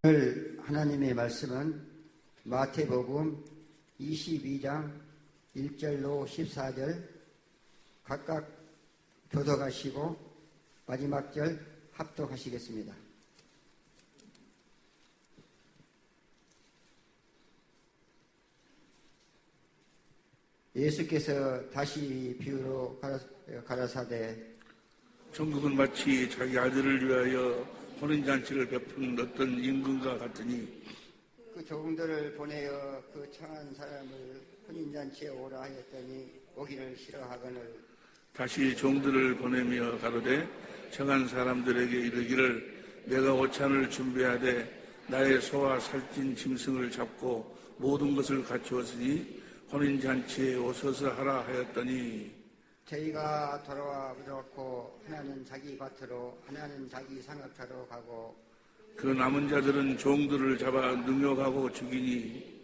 오늘 하나님의 말씀은 마태복음 22장 1절로 14절 각각 교독하시고 마지막 절 합독하시겠습니다. 예수께서 다시 비유로 가라사대 천국은 마치 자기 아들을 위하여 혼인잔치를 베푼 어떤 임금과 같으니 그 종들을 보내어 그 청한 사람을 혼인잔치에 오라 하였더니 오기를 싫어하거늘 다시 종들을 보내며 가로되 청한 사람들에게 이르기를 내가 오찬을 준비하되 나의 소와 살찐 짐승을 잡고 모든 것을 갖추었으니 혼인잔치에 오소서 하라 하였더니 저희가 돌아와 부족고 하나는 자기 밭으로 하나는 자기 상업차로 가고 그 남은 자들은 종들을 잡아 능욕하고 죽이니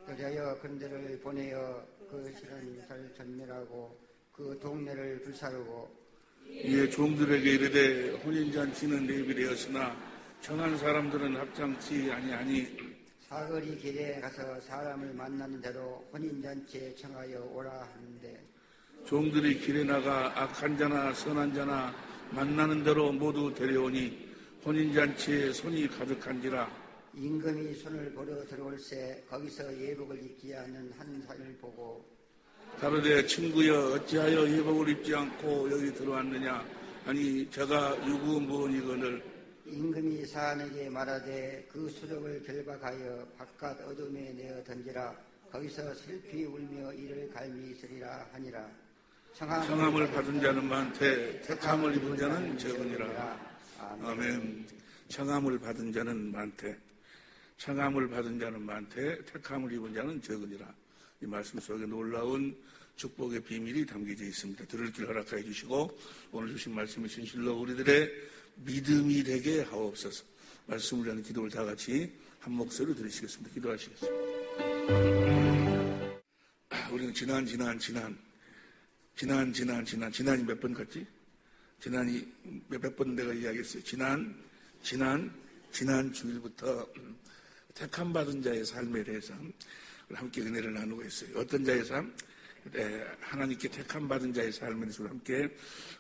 그리하여 그들을 보내어 그 싫은 살 전멸하고 그 동네를 불사르고 이에 종들에게 이르되 혼인잔치는 예비되었으나 청한 사람들은 합장치 아니하니 사거리 길에 가서 사람을 만나는 대로 혼인잔치에 청하여 오라 하는데 종들이 길에 나가 악한 자나 선한 자나 만나는 대로 모두 데려오니 혼인잔치에 손이 가득한지라. 임금이 손을 보러 들어올새 거기서 예복을 입지 않은 한 사람을 보고 가로되 친구여 어찌하여 예복을 입지 않고 여기 들어왔느냐 아니 저가 유구무원이거늘. 임금이 사안에게 말하되 그 수족을 결박하여 바깥 어둠에 내어 던지라. 거기서 슬피 울며 이를 갈미 있으리라 하니라. 청함을 받은 자는 많되 택함을 입은 자는 적으니라. 아멘. 청함을 받은 자는 많되 청함을 받은 자는 많되 택함을 입은 자는 적으니라. 이 말씀 속에 놀라운 축복의 비밀이 담겨져 있습니다. 들을 길 허락하여 주시고 오늘 주신 말씀이 진실로 우리들의 믿음이 되게 하옵소서. 말씀을 위한 기도를 다 같이 한 목소리로 드리시겠습니다. 기도하시겠습니다. 우리는 지난이 몇 번 갔지? 지난이 몇 번 내가 이야기했어요. 지난 주일부터 택함받은 자의 삶에 대해서 함께 은혜를 나누고 있어요. 어떤 자의 삶? 하나님께 택함받은 자의 삶에 대해서 함께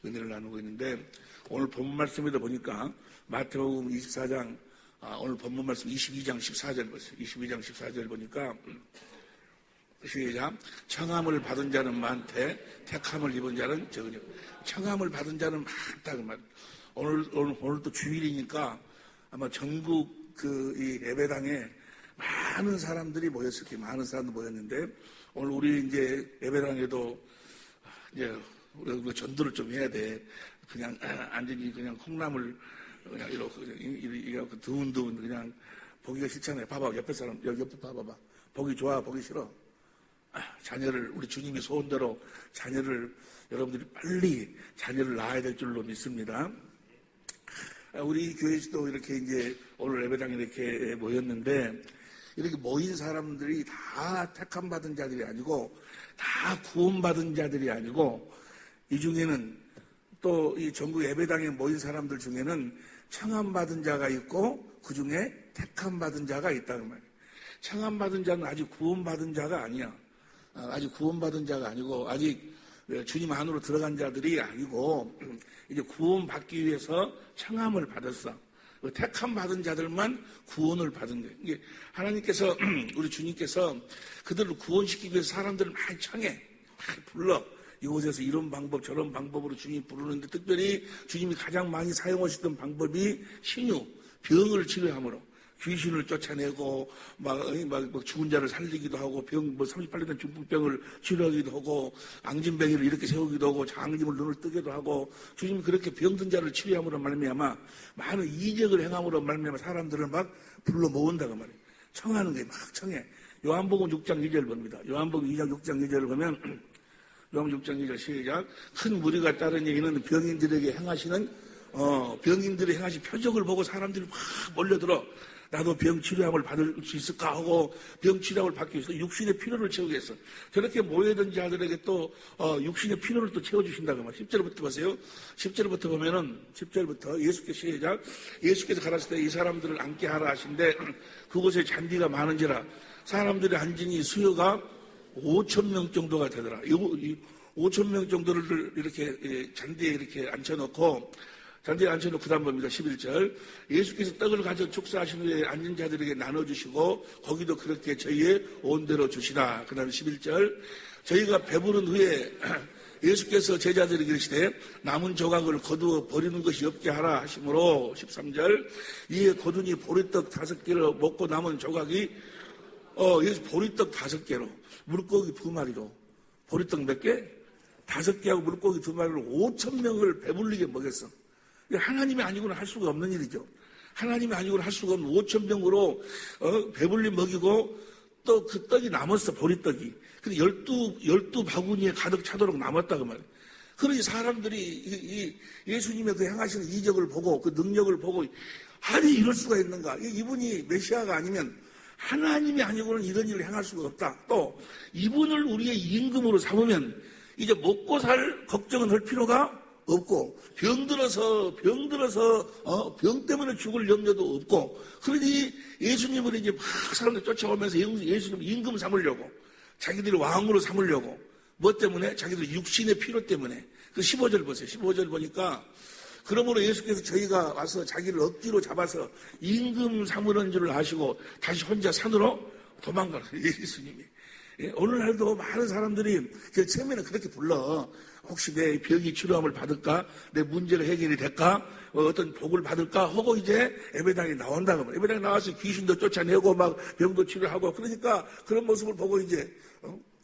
은혜를 나누고 있는데 오늘 본문 말씀에도 보니까 마태복음 24장 오늘 본문 말씀 22장 14절 보세요. 22장 14절 보니까 시작. 청함을 받은 자는 많되 택함을 입은 자는 적으니. 청함을 받은 자는 많다 그 말. 오늘 또 주일이니까 아마 전국 이 예배당에 많은 사람들이 모였을 거예요. 많은 사람들 모였는데 오늘 우리 이제 예배당에도 이제 우리가 전도를 좀 해야 돼. 그냥 앉으니 그냥 콩나물 그냥 이렇게 드문드문 그냥 보기가 싫잖아요. 봐봐 옆에 사람 여기 옆에 봐봐봐. 보기 좋아 보기 싫어. 자녀를 우리 주님이 소원대로 자녀를 여러분들이 빨리 자녀를 낳아야 될 줄로 믿습니다. 우리 교회에서도 이렇게 이제 오늘 예배당에 이렇게 모였는데 이렇게 모인 사람들이 다 택함받은 자들이 아니고 다 구원받은 자들이 아니고 이 중에는 또 이 전국 예배당에 모인 사람들 중에는 청함받은 자가 있고 그 중에 택함받은 자가 있다는 말이에요. 청함받은 자는 아직 구원받은 자가 아니야. 아직 구원받은 자가 아니고 아직 주님 안으로 들어간 자들이 아니고 이제 구원받기 위해서 청함을 받았어. 택함 받은 자들만 구원을 받은 거예요. 이게 하나님께서 우리 주님께서 그들을 구원시키기 위해서 사람들을 많이 청해, 많이 불러. 이곳에서 이런 방법 저런 방법으로 주님이 부르는데 특별히 주님이 가장 많이 사용하셨던 방법이 신유, 병을 치료함으로. 귀신을 쫓아내고 막 죽은 자를 살리기도 하고 38년 된 중풍병을 치료하기도 하고 앙진뱅이를 이렇게 세우기도 하고 장님을 눈을 뜨기도 하고 주님이 그렇게 병든 자를 치료함으로 말미암아 많은 이적을 행함으로 말미암아 사람들을 막 불러 모은다고 말이에요. 청하는 거예요. 막 청해. 요한복음 6장 2절 봅니다. 요한복음 2장 6장 2절을 보면 요한복음 6장 2절 시작. 큰 무리가 따르니 이는 병인들에게 행하시는 병인들이 행하신 표적을 보고 사람들이 막 몰려들어 나도 병 치료함을 받을 수 있을까 하고 병 치료함을 받기 위해서 육신의 필요를 채우기 위해서 저렇게 모여든 자들에게 또 육신의 필요를 또 채워주신다고 말이에요. 10절부터 보세요. 10절부터 보면은 10절부터 예수께서 가라사대 이 사람들을 앉게 하라 하신데 그곳에 잔디가 많은지라 사람들이 앉으니 수요가 5,000명 정도가 되더라. 5,000명 정도를 이렇게 잔디에 이렇게 앉혀놓고 그 다음 봅니다. 11절. 예수께서 떡을 가져 축사하신 후에 앉은 자들에게 나눠주시고 거기도 그렇게 저희의 온대로 주시라. 그 다음 11절. 저희가 배부른 후에 예수께서 제자들에게 이르시되 남은 조각을 거두어 버리는 것이 없게 하라 하시므로 13절. 이에 거두니 보리떡 5개로 먹고 남은 조각이 보리떡 5개로 물고기 2마리로 보리떡 몇 개? 5개하고 물고기 2마리로 5,000명을 배불리게 먹였어. 하나님이 아니고는 할 수가 없는 일이죠. 하나님이 아니고는 할 수가 없는 5,000명으로 배불리 먹이고 또 그 떡이 남았어. 보리떡이. 근데 12 바구니에 가득 차도록 남았다고 말이에요. 그러니 사람들이 이 예수님의 그 행하시는 이적을 보고 그 능력을 보고 아니 이럴 수가 있는가. 이분이 메시아가 아니면 하나님이 아니고는 이런 일을 행할 수가 없다. 또 이분을 우리의 임금으로 삼으면 이제 먹고 살 걱정은 할 필요가 없고 병들어서 병 때문에 죽을 염려도 없고 그러니 예수님을 이제 막 사람들 쫓아오면서 예수님 임금 삼으려고 자기들이 왕으로 삼으려고 뭐 때문에? 자기들 육신의 필요 때문에. 그 15절 보세요. 15절 보니까 그러므로 예수께서 저희가 와서 자기를 억지로 잡아서 임금 삼으는 줄을 아시고 다시 혼자 산으로 도망가는 예수님이. 오늘날도 많은 사람들이 처음에는 그렇게 불러. 혹시 내 병이 치료함을 받을까? 내 문제가 해결이 될까? 어떤 복을 받을까? 하고 이제 예배당에 나온다고. 예배당에 나와서 귀신도 쫓아내고 막 병도 치료하고 그러니까 그런 모습을 보고 이제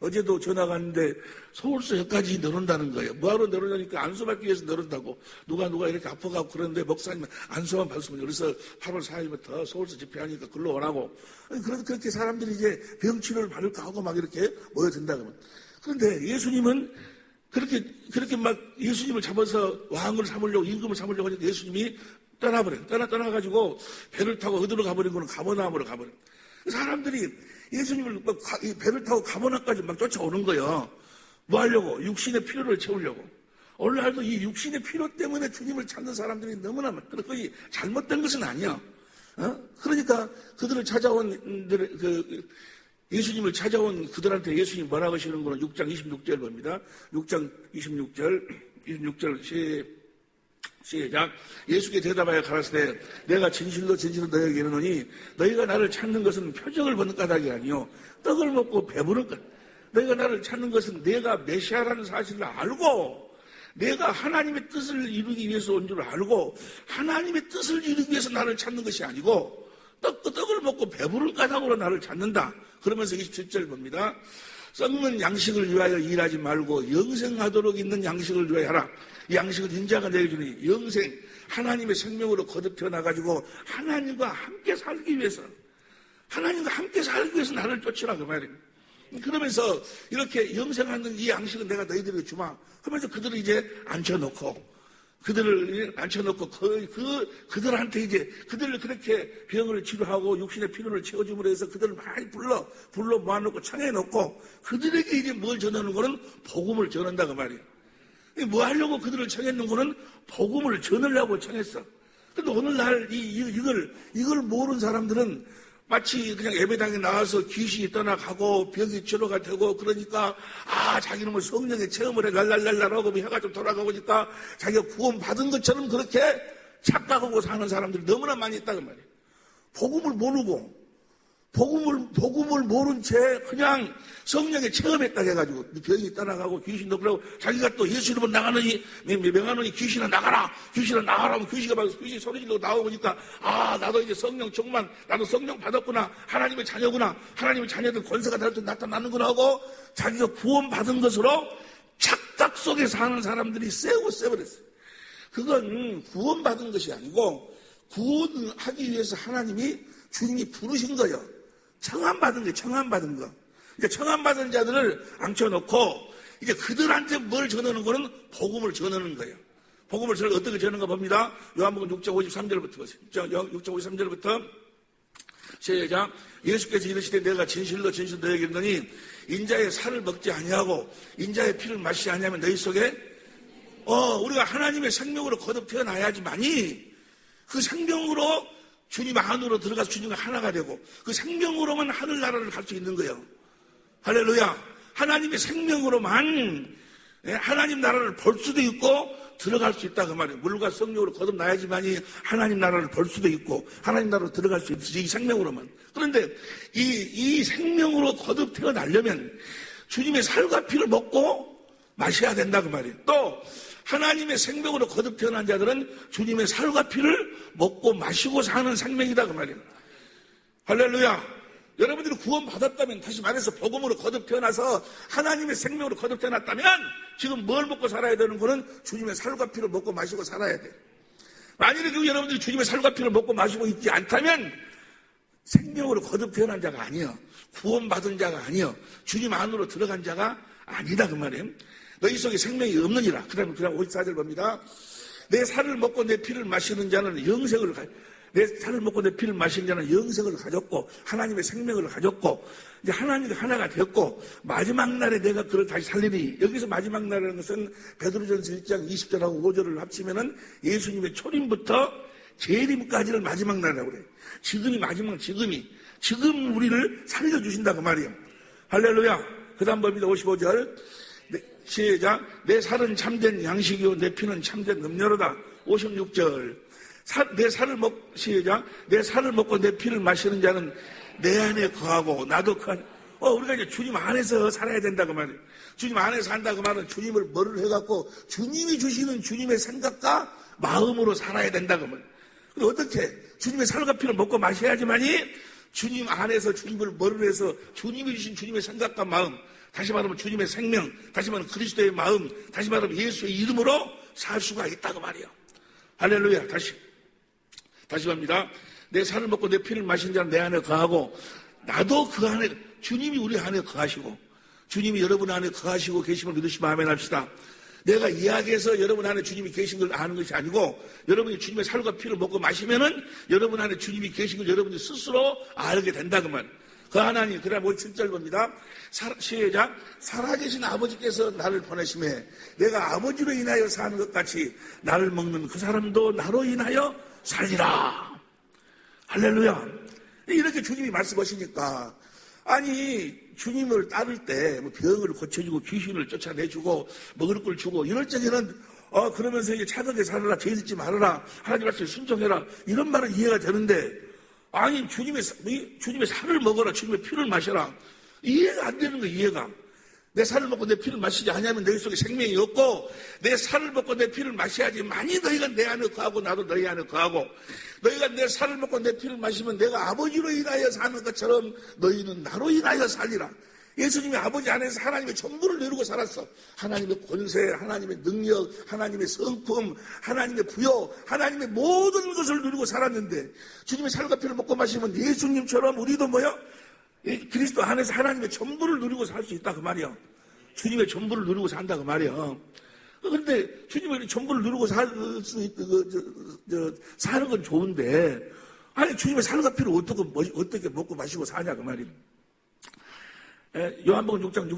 어제도 전화가 왔는데 서울서까지 늘어난다는 거예요. 뭐하러 늘어나니까 안수 받기 위해서 늘어난다고. 누가 이렇게 아파가고 그러는데 목사님은 안수만 받으면 그래서 8월 4일부터 서울서 집회하니까 글로 오라고. 그래서 그렇게 사람들이 이제 병치료를 받을까 하고 막 이렇게 모여든다고. 그런데 예수님은 그렇게 막 예수님을 잡아서 왕을 삼으려고 임금을 삼으려고 하니까 예수님이 떠나버려요. 떠나가지고 배를 타고 어디로 가버린 거는 가버나움으로 가버려요. 사람들이 예수님을 막 배를 타고 가버나움까지 막 쫓아오는 거예요. 뭐 하려고? 육신의 필요를 채우려고. 오늘날도 이 육신의 필요 때문에 주님을 찾는 사람들이 너무나 많아요. 그것이 잘못된 것은 아니야. 그러니까 그들을 찾아온 예수님을 찾아온 그들한테 예수님이 뭐라고 하시는 거는 6장 26절 봅니다. 6장 26절 시작. 예수께 대답하여 가라사대 내가 진실로 너희에게 이르노니 너희가 나를 찾는 것은 표적을 보는 까닭이 아니요 떡을 먹고 배부른 것. 너희가 나를 찾는 것은 내가 메시아라는 사실을 알고 내가 하나님의 뜻을 이루기 위해서 온 줄 알고 하나님의 뜻을 이루기 위해서 나를 찾는 것이 아니고 떡을 먹고 배부를 까닭으로 나를 찾는다. 그러면서 27절 봅니다. 썩는 양식을 위하여 일하지 말고 영생하도록 있는 양식을 위하여 하라. 이 양식은 인자가 내주니 영생, 하나님의 생명으로 거듭 태어나가지고 하나님과 함께 살기 위해서 나를 쫓으라 그 말이에요. 그러면서 이렇게 영생하는 이 양식은 내가 너희들에게 주마 하면서 그들을 이제 앉혀놓고 그들한테 이제 그들을 그렇게 병을 치료하고 육신의 필요를 채워줌으로 해서 그들을 많이 불러 모아놓고 청해놓고 그들에게 이제 뭘 전하는 거는 복음을 전한다 그 말이에요. 뭐 하려고 그들을 청했는 거는 복음을 전하려고 청했어. 근데 오늘날 이걸 모르는 사람들은 마치 그냥 예배당에 나와서 귀신이 떠나가고 병이 치료가 되고 그러니까 자기는 뭐 성령의 체험을 해 랄랄랄랄하고 혀가 좀 돌아가고 그러니까 자기가 구원 받은 것처럼 그렇게 착각하고 사는 사람들이 너무나 많이 있다는 말이에요. 복음을 모르고 복음을 모른 채 그냥 성령에 체험했다 해가지고 병이 떠나가고 귀신도 그러고 자기가 또 예수 이름으로 명하노니 귀신아 나가라 하면 귀신이 소리 지르고 나오니까 나도 이제 성령 충만 나도 성령 받았구나 하나님의 자녀구나 하나님의 자녀들 권세가 나타나는구나 하고 자기가 구원 받은 것으로 착각 속에 사는 사람들이 세버렸어요. 그건 구원 받은 것이 아니고 구원하기 위해서 주님이 부르신 거예요. 청함받은 거. 이제 청함받은 자들을 앉혀놓고, 이제 그들한테 뭘 전하는 거는 복음을 전하는 거예요. 복음을 어떻게 전하는가 봅니다. 요한복음 6장 53절부터 보세요. 6장 53절부터 시작. 예수께서 이르시되 내가 진실로 너에게 이르노니 인자의 살을 먹지 아니하고 인자의 피를 마시지 아니하면 너희 속에 우리가 하나님의 생명으로 거듭 태어나야지만이 그 생명으로 주님 안으로 들어가서 주님과 하나가 되고 그 생명으로만 하늘나라를 갈 수 있는 거예요. 할렐루야. 하나님의 생명으로만 하나님 나라를 볼 수도 있고 들어갈 수 있다 그 말이에요. 물과 성령으로 거듭나야지만이 하나님 나라를 볼 수도 있고 하나님 나라로 들어갈 수 있지, 이 생명으로만. 그런데 이 생명으로 거듭 태어나려면 주님의 살과 피를 먹고 마셔야 된다 그 말이에요. 또 하나님의 생명으로 거듭 태어난 자들은 주님의 살과 피를 먹고 마시고 사는 생명이다 그 말이에요. 할렐루야. 여러분들이 구원받았다면, 다시 말해서 복음으로 거듭 태어나서 하나님의 생명으로 거듭 태어났다면 지금 뭘 먹고 살아야 되는 거는 주님의 살과 피를 먹고 마시고 살아야 돼요. 만일에 여러분들이 주님의 살과 피를 먹고 마시고 있지 않다면 생명으로 거듭 태어난 자가 아니요, 구원받은 자가 아니요, 주님 안으로 들어간 자가 아니다 그 말이에요. 너희 속에 생명이 없느니라. 그 다음에 54절 봅니다. 내 살을 먹고 내 피를 마시는 자는 영생을 내 살을 먹고 내 피를 마신 자는 영생을 가졌고 하나님의 생명을 가졌고 이제 하나님과 하나가 되었고 마지막 날에 내가 그를 다시 살리니. 여기서 마지막 날이라는 것은 베드로전서 1장 20절하고 5절을 합치면은 예수님의 초림부터 재림까지를 마지막 날이라고 그래요. 지금이 마지막, 지금 우리를 살려주신다 그 말이에요. 할렐루야. 그 다음 봅니다. 55절 시작. 내 살은 참된 양식이요 내 피는 참된 음료로다. 56절 내 살을 먹고 내 피를 마시는 자는 내 안에 거하고 나도 그 안에. 우리가 이제 주님 안에서 살아야 된다 그 말이에요. 주님 안에서 산다 그 말은 주님을 뭐를 해갖고 주님이 주시는 주님의 생각과 마음으로 살아야 된다 그 말이에요. 근데 어떻게 주님의 살과 피를 먹고 마셔야지만이 주님 안에서 주님을 뭐를 해서 주님이 주신 주님의 생각과 마음, 다시 말하면 주님의 생명, 다시 말하면 그리스도의 마음, 다시 말하면 예수의 이름으로 살 수가 있다 그 말이에요. 할렐루야. 다시 봅니다. 내 살을 먹고 내 피를 마신 자는 내 안에 거하고 나도 그 안에, 주님이 우리 안에 거하시고 주님이 여러분 안에 거하시고 계심을 믿으시면 아멘 합시다. 내가 이야기해서 여러분 안에 주님이 계신 걸 아는 것이 아니고 여러분이 주님의 살과 피를 먹고 마시면은 여러분 안에 주님이 계신 걸 여러분이 스스로 알게 된다 그 말. 그 하나님. 그다음 57절 봅니다. 시작. 살아계신 아버지께서 나를 보내심에 내가 아버지로 인하여 사는 것 같이 나를 먹는 그 사람도 나로 인하여 살리라. 할렐루야. 이렇게 주님이 말씀하시니까, 아니 주님을 따를 때 뭐 병을 고쳐주고 귀신을 쫓아내주고 먹을 걸 주고 이럴 적에는 그러면서 이제 착하게 살아라, 죄 짓지 말아라, 하나님 말씀에 순종해라, 이런 말은 이해가 되는데, 아니 주님의 살을 먹어라, 주님의 피를 마셔라, 이해가 안 되는 거예요. 이해가. 내 살을 먹고 내 피를 마시지 아니하면 너희 속에 생명이 없고 내 살을 먹고 내 피를 마셔야지 만이 너희가 내 안에 거하고 나도 너희 안에 거하고, 너희가 내 살을 먹고 내 피를 마시면 내가 아버지로 인하여 사는 것처럼 너희는 나로 인하여 살리라. 예수님이 아버지 안에서 하나님의 전부를 누리고 살았어. 하나님의 권세, 하나님의 능력, 하나님의 성품, 하나님의 부여, 하나님의 모든 것을 누리고 살았는데 주님의 살과 피를 먹고 마시면 예수님처럼 우리도 뭐요? 그리스도 안에서 하나님의 전부를 누리고 살 수 있다 그 말이야. 주님의 전부를 누리고 산다 그 말이야. 그런데 주님의 전부를 누리고 살 수 있는 사는 건 좋은데, 아니 주님의 살과 피를 어떻게 먹고 마시고 사냐 그 말이야. 요한복음 6장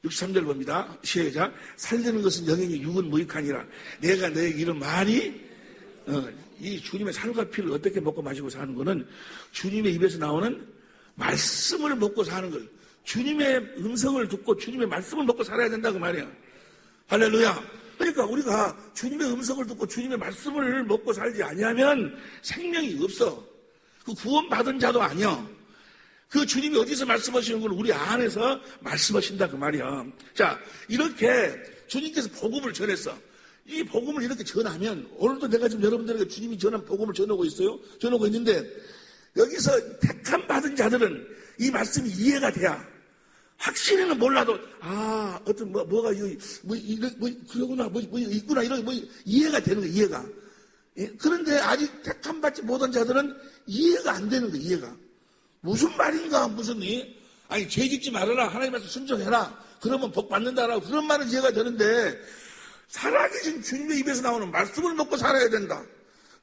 63절 봅니다. 시작. 살리는 것은 영행이 육은 무익하니라. 내가 너에게 이런 말이, 이 주님의 살과 피를 어떻게 먹고 마시고 사는 거는 주님의 입에서 나오는 말씀을 먹고 사는 걸, 주님의 음성을 듣고 주님의 말씀을 먹고 살아야 된다 그 말이야. 할렐루야. 그러니까 우리가 주님의 음성을 듣고 주님의 말씀을 먹고 살지 아니하면 생명이 없어. 그 구원받은 자도 아니야. 그 주님이 어디서 말씀하시는 걸 우리 안에서 말씀하신다 그 말이야. 자, 이렇게 주님께서 복음을 전했어. 이 복음을 이렇게 전하면, 오늘도 내가 지금 여러분들에게 주님이 전한 복음을 전하고 있어요. 전하고 있는데, 여기서 택함 받은 자들은 이 말씀이 이해가 돼야, 확실히는 몰라도, 어떤 뭐가 그러구나, 있구나, 이런 이해가 되는 거야, 이해가. 예? 그런데 아직 택함 받지 못한 자들은 이해가 안 되는 거야, 이해가. 무슨 말인가, 죄 짓지 말아라, 하나님 말씀 순종해라, 그러면 복 받는다라고, 그런 말은 이해가 되는데, 살아계신 주님의 입에서 나오는 말씀을 먹고 살아야 된다.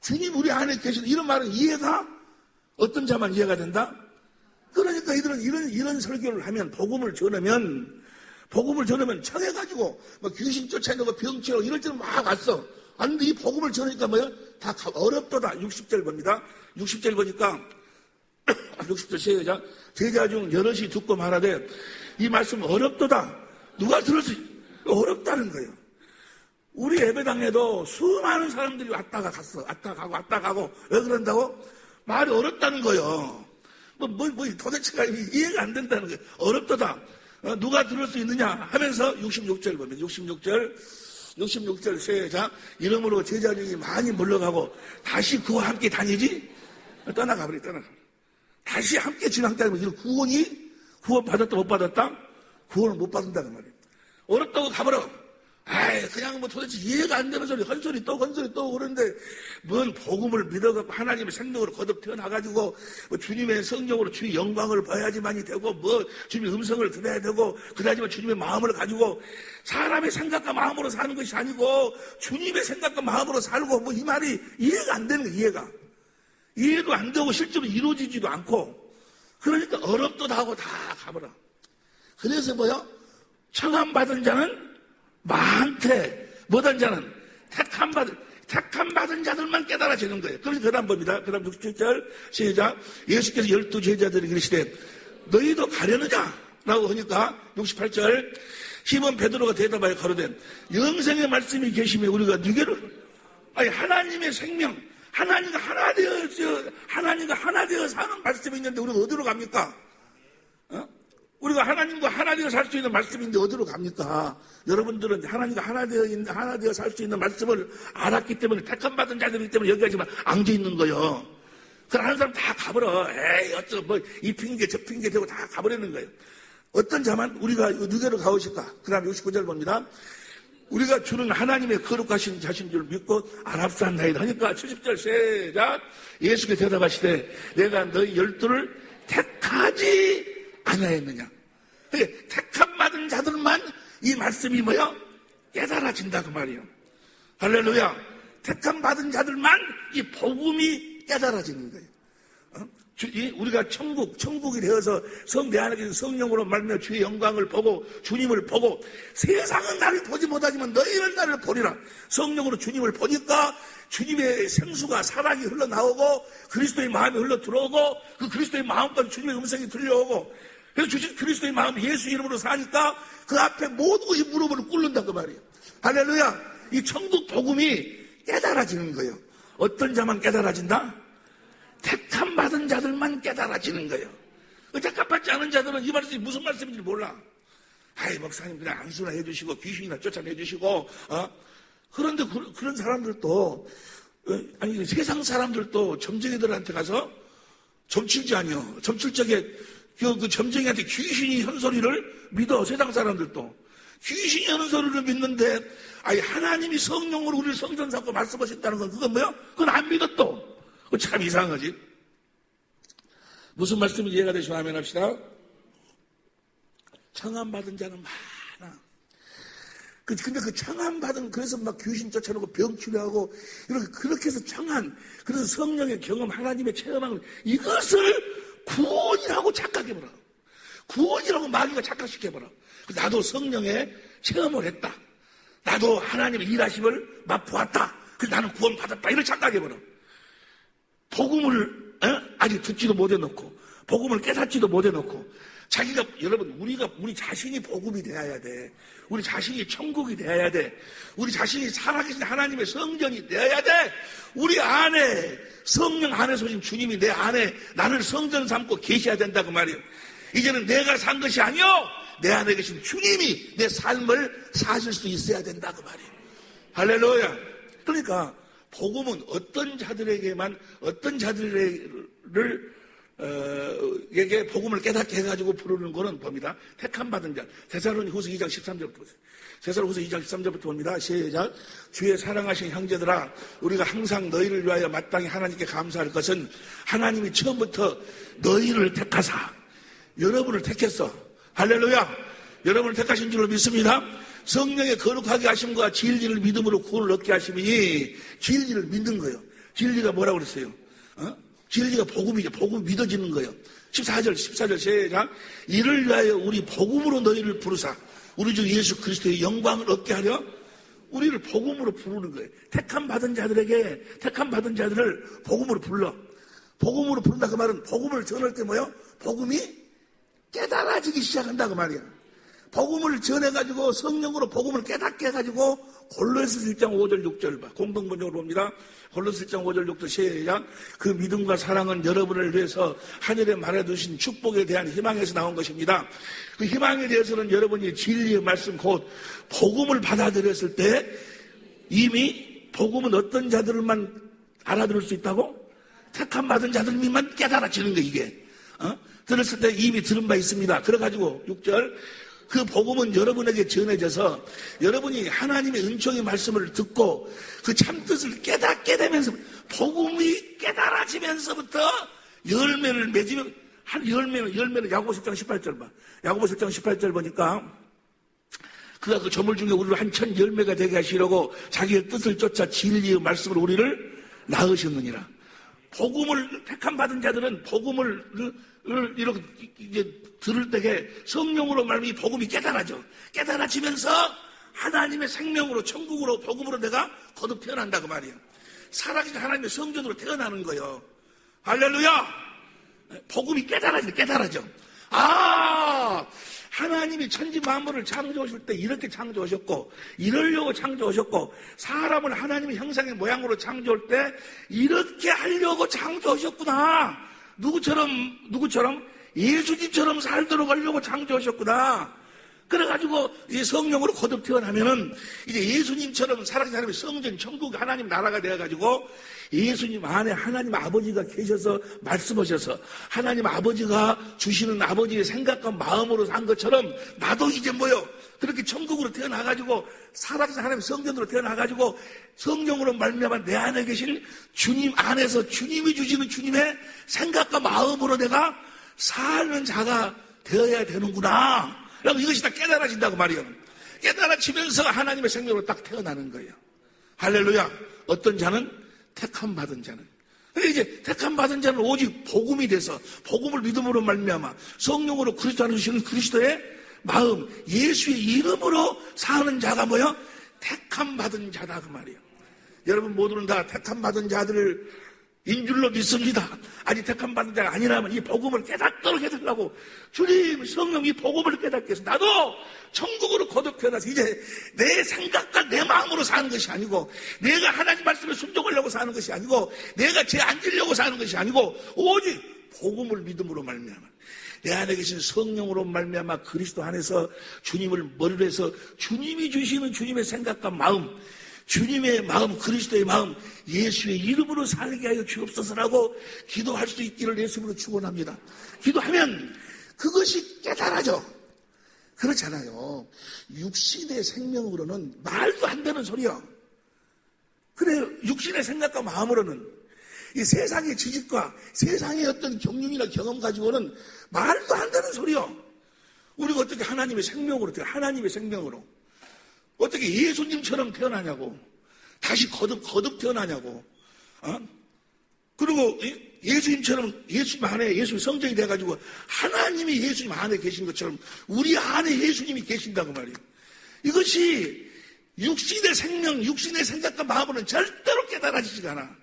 주님 우리 안에 계신 이런 말은 이해가 어떤 자만 이해가 된다? 그러니까 이들은 이런 설교를 하면 복음을 전하면 청해가지고 뭐 귀신 쫓아내고 병치고 이럴 때는 막 왔어. 안데 이 복음을 전하니까 뭐요? 다 어렵도다. 60절 봅니다. 60절 보니까 60절 시작. 제자 중 여럿이 듣고 말하되 이 말씀 어렵도다. 누가 들을 수 어렵다는 거예요. 우리 예배당에도 수많은 사람들이 왔다가 갔어. 왔다 가고 왜 그런다고? 말이 어렵다는 거예요. 도대체가 이해가 안 된다는 거예요. 어렵도다. 누가 들을 수 있느냐 하면서 66절 보면 66절 시작. 이러므로 제자들이 많이 물러가고 다시 그와 함께 다니지 떠나가버려. 다시 함께 진행하면 이런 구원 받았다 못 받았다? 구원을 못 받는다는 말이에요. 어렵다고 가버려. 그냥 도대체 이해가 안 되는 소리, 헌소리 또 그러는데, 뭔 복음을 믿어갖고 하나님의 생명으로 거듭 태어나가지고, 주님의 성령으로 주의 영광을 봐야지만이 되고, 주님의 음성을 들어야 되고, 그다지만 주님의 마음을 가지고, 사람의 생각과 마음으로 사는 것이 아니고, 주님의 생각과 마음으로 살고, 이 말이 이해가 안 되는 거예요, 이해가. 이해도 안 되고, 실제로 이루어지지도 않고, 그러니까 어렵도다 하고 다 가버려. 그래서 청함받은 자는 많대. 못한 자는 택함받은 자들만 깨달아지는 거예요. 그래서 그 다음 봅니다. 그 다음 67절 시작. 예수께서 12 제자들이 그러시되 너희도 가려느냐? 라고 하니까 68절 시몬 베드로가 대답하여 가로되 영생의 말씀이 계시면 우리가 누구를 하나님의 생명 하나님과 하나 되어 사는 말씀이 있는데 우리가 어디로 갑니까? 우리가 하나님과 하나 되어 살 수 있는 말씀인데 어디로 갑니까? 여러분들은 하나님과 하나 되어 살 수 있는 말씀을 알았기 때문에 택함받은 자들이기 때문에 여기까지만 앉아있는 거예요. 그럼 한 사람 다 가버려. 이 핑계 저 핑계 대고 다 가버리는 거예요. 어떤 자만 우리가 누구로 가오실까? 그 다음 69절 봅니다. 우리가 주는 하나님의 거룩하신 자신 줄 믿고 안합사나이다 하니까 70절 시작. 예수께서 대답하시되 내가 너희 12를 택하지 아니하였느냐. 택함받은 자들만 이 말씀이 깨달아진다 그 말이에요. 할렐루야. 택함받은 자들만 이 복음이 깨달아지는 거예요. 우리가 천국이 되어서 내 안에 계신 성령으로 말미암아 주의 영광을 보고 주님을 보고 세상은 나를 보지 못하지만 너희는 나를 보리라. 성령으로 주님을 보니까 주님의 생수가 사랑이 흘러나오고 그리스도의 마음이 흘러들어오고 그 그리스도의 마음까지 주님의 음성이 들려오고 그래서 주신 그리스도의 마음 예수 이름으로 사니까 그 앞에 모든 것이 무릎을 꿇는다 그 말이에요. 할렐루야. 이 천국 복음이 깨달아지는 거예요. 어떤 자만 깨달아진다? 택함받은 자들만 깨달아지는 거예요. 택함받지 않은 자들은 이 말씀이 무슨 말씀인지 몰라. 목사님 그냥 안수나 해주시고 귀신이나 쫓아내주시고 그런데 그런 사람들도 세상 사람들도 점쟁이들한테 가서 점칠지 아니요. 점칠 적에 그 점쟁이한테 귀신이 한 소리를 믿어. 세상 사람들도 귀신이 하는 소리를 믿는데 하나님이 성령으로 우리를 성전 삼고 말씀하신다는 건 그건 뭐야? 그건 안 믿어 또. 참 이상하지. 무슨 말씀인지 이해가 되시면 아멘 합시다. 청함받은 자는 많아. 근데 그 청함받은 그래서 막 귀신 쫓아내고 병 치료하고 그렇게 해서 그래서 성령의 경험 하나님의 체험하는 이것을 구원이라고 착각해버려. 구원이라고 마귀가 착각시켜버려. 나도 성령의 체험을 했다. 나도 하나님의 일하심을 맛보았다. 그래서 나는 구원받았다. 이걸 착각해버려. 복음을 아직 듣지도 못해놓고 복음을 깨닫지도 못해놓고 자기가 여러분 우리 자신이 복음이 되어야 돼. 우리 자신이 천국이 되어야 돼. 우리 자신이 살아계신 하나님의 성전이 되어야 돼. 우리 안에 성령 안에서 오신 주님이 내 안에 나를 성전 삼고 계셔야 된다고 말이에요. 이제는 내가 산 것이 아니요 내 안에 계신 주님이 내 삶을 사실 수 있어야 된다고 말이에요. 할렐루야. 그러니까 복음은 어떤 자들에게만 어떤 자들에게 복음을 깨닫게 해가지고 부르는 거는 봅니다. 택함받은 자. 데살로니가후서 2장 13절부터 보세요. 데살로니가후서 2장 13절부터 봅니다. 시작. 주의 사랑하신 형제들아 우리가 항상 너희를 위하여 마땅히 하나님께 감사할 것은 하나님이 처음부터 너희를 택하사 여러분을 택했어. 할렐루야. 여러분을 택하신 줄로 믿습니다. 성령의 거룩하게 하심과 진리를 믿음으로 구원을 얻게 하심이니 진리를 믿는 거예요. 진리가 뭐라고 그랬어요? 진리가 복음이죠. 복음 믿어지는 거예요. 14절 시작. 이를 위하여 우리 복음으로 너희를 부르사 우리 주 예수 그리스도의 영광을 얻게 하려 우리를 복음으로 부르는 거예요. 택함 받은 자들을 복음으로 불러. 복음으로 부른다 그 말은 복음을 전할 때 뭐예요? 복음이 깨달아지기 시작한다 그 말이야. 복음을 전해가지고 성령으로 복음을 깨닫게 해가지고 골로새 1장 5절 6절 봐. 공동번역으로 봅니다. 골로새 1장 5절 6절 시작. 그 믿음과 사랑은 여러분을 위해서 하늘에 말해두신 축복에 대한 희망에서 나온 것입니다. 그 희망에 대해서는 여러분이 진리의 말씀 곧 복음을 받아들였을 때 이미 복음은 어떤 자들만 알아들을 수 있다고? 택함 받은 자들만 깨달아지는 거 이게. 들었을 때 이미 들은 바 있습니다. 그래가지고 6절 그 복음은 여러분에게 전해져서 여러분이 하나님의 은총의 말씀을 듣고 그 참뜻을 깨닫게 되면서 복음이 깨달아지면서부터 열매를 맺으면 한 열매는 야고보 10장 18절 봐. 야고보 10장 18절 보니까 그가 그 조물 중에 우리를 한천 열매가 되게 하시려고 자기의 뜻을 쫓아 진리의 말씀으로 우리를 낳으셨느니라. 복음을 택함 받은 자들은 복음을 이렇게 이제 들을 때에 성령으로 말하면 이 복음이 깨달아지면서 하나님의 생명으로 천국으로 복음으로 내가 거듭 태어난다 그 말이에요. 살아계신 하나님의 성전으로 태어나는 거예요. 할렐루야. 복음이 깨달아져. 하나님이 천지 만물을 창조하실 때 이렇게 창조하셨고 이러려고 창조하셨고 사람을 하나님의 형상의 모양으로 창조할 때 이렇게 하려고 창조하셨구나. 누구처럼? 예수님처럼 살도록 하려고 창조하셨구나. 그래가지고 이 성령으로 거듭 태어나면은 이제 예수님처럼 살아계신 하나님의 성전, 천국, 하나님 나라가 되어가지고 예수님 안에 하나님 아버지가 계셔서 말씀하셔서 하나님 아버지가 주시는 아버지의 생각과 마음으로 산 것처럼 나도 이제 그렇게 천국으로 태어나가지고 살아계신 하나님의 성전으로 태어나가지고 성령으로 말미암아 내 안에 계신 주님 안에서 주님이 주시는 주님의 생각과 마음으로 내가 사는 자가 되어야 되는구나. 그럼 이것이 다 깨달아진다고 말이에요. 깨달아지면서 하나님의 생명으로 딱 태어나는 거예요. 할렐루야. 어떤 자는 택함 받은 자는. 이제 택함 받은 자는 오직 복음이 돼서 복음을 믿음으로 말미암아 성령으로 그리스도 안에 주시는 그리스도의 마음, 예수의 이름으로 사는 자가 택함 받은 자다 그 말이에요. 여러분 모두는 다 택함 받은 자들을 인줄로 믿습니다. 아직 택함 받은 자가 아니라면 이 복음을 깨닫도록 해달라고 주님 성령 이 복음을 깨닫게 해서 나도 천국으로 거듭 태어나서 이제 내 생각과 내 마음으로 사는 것이 아니고 내가 하나님 말씀에 순종하려고 사는 것이 아니고 내가 죄 안 지려고 사는 것이 아니고 오직 복음을 믿음으로 말미암아 내 안에 계신 성령으로 말미암아 그리스도 안에서 주님을 머리로 해서 주님이 주시는 주님의 생각과 마음 주님의 마음, 그리스도의 마음, 예수의 이름으로 살게 하여 주옵소서라고 기도할 수 있기를 예수님으로 축원합니다. 기도하면 그것이 깨달아져. 그렇잖아요. 육신의 생명으로는 말도 안 되는 소리야. 그래, 육신의 생각과 마음으로는 이 세상의 지식과 세상의 어떤 경륜이나 경험 가지고는 말도 안 되는 소리야. 우리가 어떻게 하나님의 생명으로 어떻게 예수님처럼 태어나냐고. 다시 거듭 태어나냐고. 그리고 예수님처럼 예수님 안에 예수님 성전이 돼가지고 하나님이 예수님 안에 계신 것처럼 우리 안에 예수님이 계신다고 말이에요. 이것이 육신의 생명, 육신의 생각과 마음으로는 절대로 깨달아지지가 않아.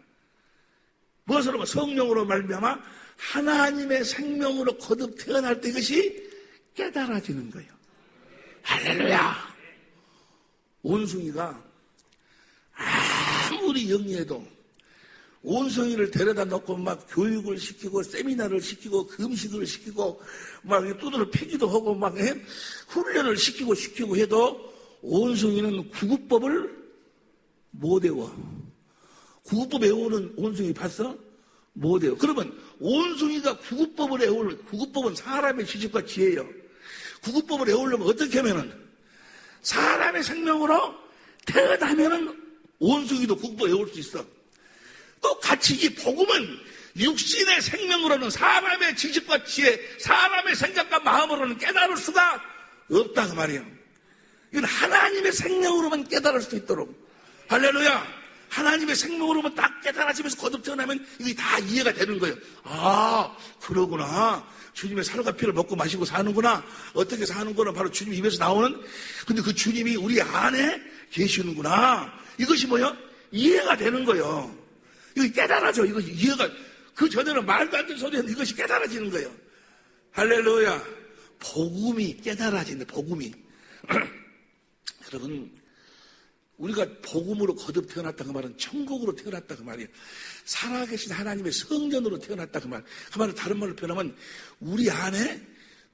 무엇으로? 성령으로 말미암아 하나님의 생명으로 거듭 태어날 때 이것이 깨달아지는 거예요. 할렐루야. 온숭이가 아무리 영리해도 온숭이를 데려다 놓고 막 교육을 시키고 세미나를 시키고 금식을 시키고 막 두드러 패기도 하고 막 훈련을 시키고 해도 온숭이는 구구법을 못 외워. 구구법 외우는 온숭이 봤어? 못 외워. 그러면 온숭이가 구구법을 외우려면 구구법은 사람의 지식과 지혜예요. 구구법을 외우려면 어떻게 하면은 사람의 생명으로 태어나면은 온숭이도 구구법 외울 수 있어. 똑같이 이 복음은 육신의 생명으로는 사람의 지식과 지혜, 사람의 생각과 마음으로는 깨달을 수가 없다 그 말이에요. 이건 하나님의 생명으로만 깨달을 수 있도록. 할렐루야. 하나님의 생명으로만 딱 깨달아지면서 거듭 태어나면 이게 다 이해가 되는 거예요. 아, 그러구나. 주님의 살과 피를 먹고 마시고 사는구나. 어떻게 사는구나. 바로 주님 입에서 나오는. 근데 그 주님이 우리 안에 계시는구나. 이것이 뭐요? 이해가 되는 거예요. 이거 깨달아져. 이거 이해가. 그 전에는 말도 안 되는 소리였는데 이것이 깨달아지는 거예요. 할렐루야. 복음이 깨달아지는 복음이. 여러분, 우리가 복음으로 거듭 태어났다 그 말은 천국으로 태어났다 그 말이에요. 살아계신 하나님의 성전으로 태어났다 그 말. 그 말을 다른 말로 표현하면 우리 안에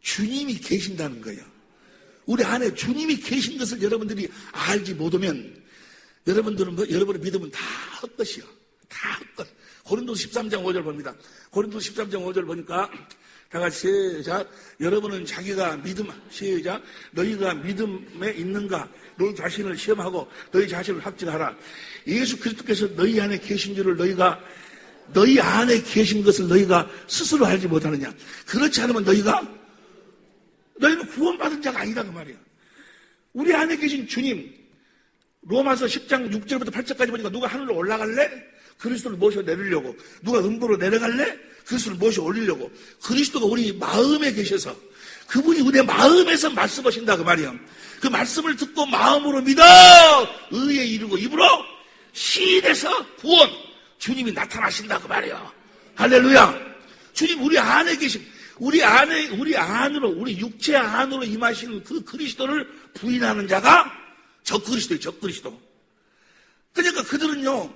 주님이 계신다는 거예요. 우리 안에 주님이 계신 것을 여러분들이 알지 못하면 여러분들은 여러분의 믿음은 다 헛것이요. 다 헛것. 고린도서 13장 5절 봅니다. 고린도서 13장 5절 보니까 다 같이 시작. 여러분은 자기가 믿음, 시작. 너희가 믿음에 있는가? 너희 자신을 시험하고 너희 자신을 확증하라. 예수 그리스도께서 너희 안에 계신 줄을 너희 안에 계신 것을 너희가 스스로 알지 못하느냐? 그렇지 않으면 너희는 구원받은 자가 아니다 그 말이야. 우리 안에 계신 주님, 로마서 10장 6절부터 8절까지 보니까 누가 하늘로 올라갈래? 그리스도를 모셔 내리려고. 누가 음부로 내려갈래? 그리스도를 모셔 올리려고. 그리스도가 우리 마음에 계셔서 그분이 우리 마음에서 말씀하신다 그 말이야. 그 말씀을 듣고 마음으로 믿어 의에 이르고 입으로 시인해서 구원. 주님이 나타나신다 그 말이야. 할렐루야. 주님 우리 안에 계신 우리 안으로 우리 육체 안으로 임하시는 그 그리스도를 부인하는 자가 적그리스도예요. 적그리스도. 그러니까 그들은요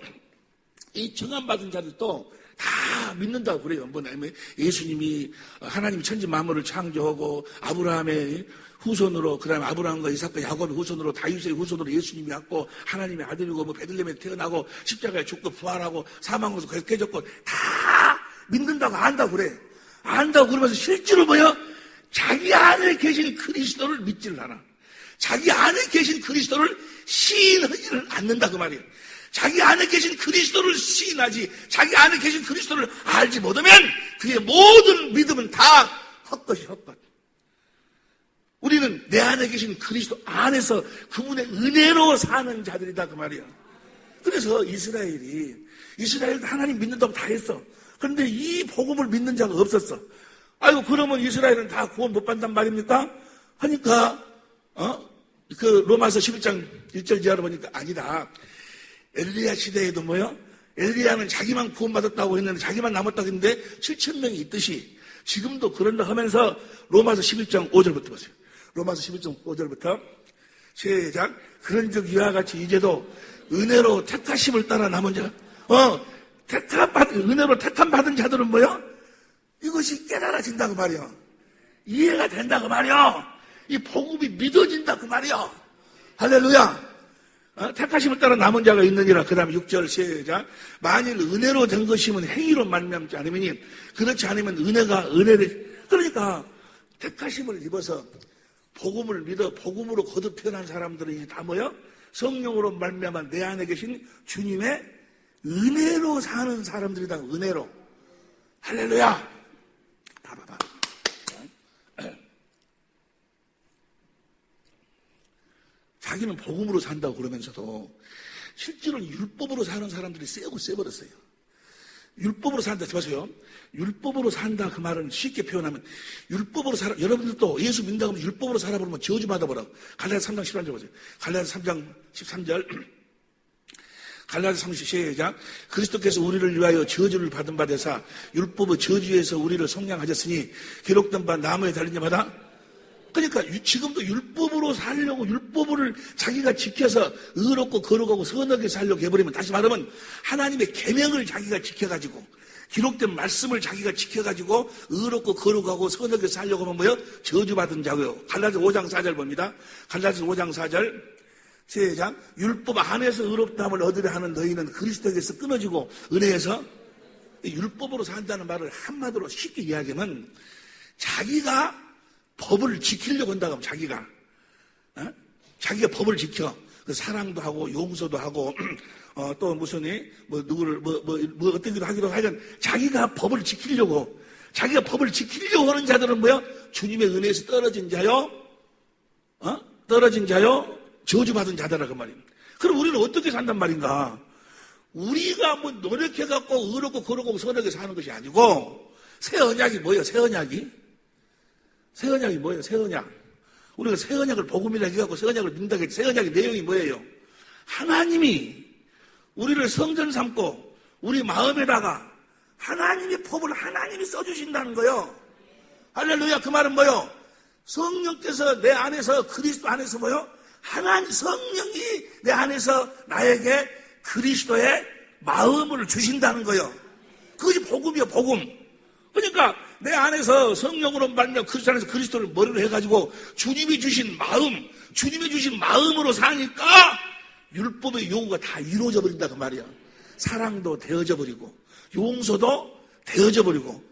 이 정함받은 자들도 다 믿는다고 그래요. 뭐냐면 예수님이 하나님 천지 만물을 창조하고 아브라함의 후손으로 그다음에 아브라함과 이삭과 야곱의 후손으로 다윗의 후손으로 예수님이 왔고 하나님의 아들이고 뭐 베들레헴에 태어나고 십자가에 죽고 부활하고 사망하고 깨졌고 다 믿는다고 안다고 그래. 안다고 그러면서 실제로 뭐야? 자기 안에 계신 그리스도를 믿지를 않아. 자기 안에 계신 그리스도를 시인하지를 않는다 그 말이에요. 자기 안에 계신 그리스도를 시인하지 자기 안에 계신 그리스도를 알지 못하면 그의 모든 믿음은 다 헛것이 헛것. 우리는 내 안에 계신 그리스도 안에서 그분의 은혜로 사는 자들이다 그 말이야. 그래서 이스라엘도 하나님 믿는다고 다 했어. 그런데 이 복음을 믿는 자가 없었어. 아이고 그러면 이스라엘은 다 구원 못 받는단 말입니까? 하니까 그 로마서 11장 1절 지하로 보니까 아니다. 엘리야 시대에도 뭐요? 엘리야는 자기만 구원받았다고 했는데 자기만 남았다고 했는데 7,000명이 있듯이 지금도 그런다 하면서 로마서 11장 5절부터 보세요. 로마서 11장 5절부터 시작. 그런즉 이와 같이 이제도 은혜로 택하심을 따라 남은 자 은혜로 택함 받은 자들은 뭐요? 이것이 깨달아진다고 말이요. 이해가 된다고 말이요. 이 복음이 믿어진다 그 말이요. 할렐루야. 택하심을 따라 남은 자가 있느니라. 그 다음에 6절 시작. 만일 은혜로 된 것이면 행위로 말미암지 않으면 그렇지 않으면 은혜를 그러니까 택하심을 입어서 복음을 믿어 복음으로 거듭 태어난 사람들은 이제 다 뭐요? 성령으로 말미암아 내 안에 계신 주님의 은혜로 사는 사람들이다. 은혜로. 할렐루야. 봐봐. 자기는 복음으로 산다고 그러면서도 실제로는 율법으로 사는 사람들이 세버렸어요. 율법으로 산다. 보세요. 율법으로 산다 그 말은 쉽게 표현하면 율법으로 살아. 여러분들도 예수 믿는다고 하면 율법으로 살아보면 저주 받아보라고. 갈라디아서 3장 13절 보세요. 갈라디아서 3장 13절. 갈라디아서 3장 시작. 그리스도께서 우리를 위하여 저주를 받은 바 되사 율법의 저주에서 우리를 속량하셨으니 기록된 바 나무에 달린 자마다. 그러니까 지금도 율법으로 살려고 율법을 자기가 지켜서 의롭고 거룩하고 선하게 살려고 해버리면 다시 말하면 하나님의 계명을 자기가 지켜가지고 기록된 말씀을 자기가 지켜가지고 의롭고 거룩하고 선하게 살려고 하면 뭐요? 저주받은 자고요. 갈라디아서 5장 4절 봅니다. 갈라디아서 5장 4절 시작. 율법 안에서 의롭다함을 얻으려 하는 너희는 그리스도에게서 끊어지고 은혜에서 율법으로 산다는 말을 한마디로 쉽게 이야기하면 자기가 법을 지키려고 한다고 하면 자기가 법을 지켜. 사랑도 하고 용서도 하고 또 무슨 누구를 어떤 일도 하기도 하여간 자기가 법을 지키려고 하는 자들은 뭐야? 주님의 은혜에서 떨어진 자요. 떨어진 자요 저주받은 자다라 그 말입니다. 그럼 우리는 어떻게 산단 말인가? 우리가 뭐 노력해갖고 의롭고 거룩하고 선하게 사는 것이 아니고 새 언약이 뭐예요? 새 언약이? 새 언약이 뭐예요? 새 언약. 우리가 새 언약을 복음이라 해갖고 새 언약을 믿는다고 했지. 새 언약의 내용이 뭐예요? 하나님이 우리를 성전 삼고 우리 마음에다가 하나님의 법을 하나님이 써주신다는 거예요. 할렐루야. 그 말은 뭐예요? 성령께서 내 안에서 그리스도 안에서 뭐예요? 하나님 성령이 내 안에서 나에게 그리스도의 마음을 주신다는 거예요. 그것이 복음이요, 복음. 그러니까 내 안에서 성령으로 말미암아 그리스도 안에서 그리스도를 머리로 해가지고 주님이 주신 마음, 주님이 주신 마음으로 사니까 율법의 요구가 다 이루어져 버린다 그 말이야. 사랑도 되어져 버리고 용서도 되어져 버리고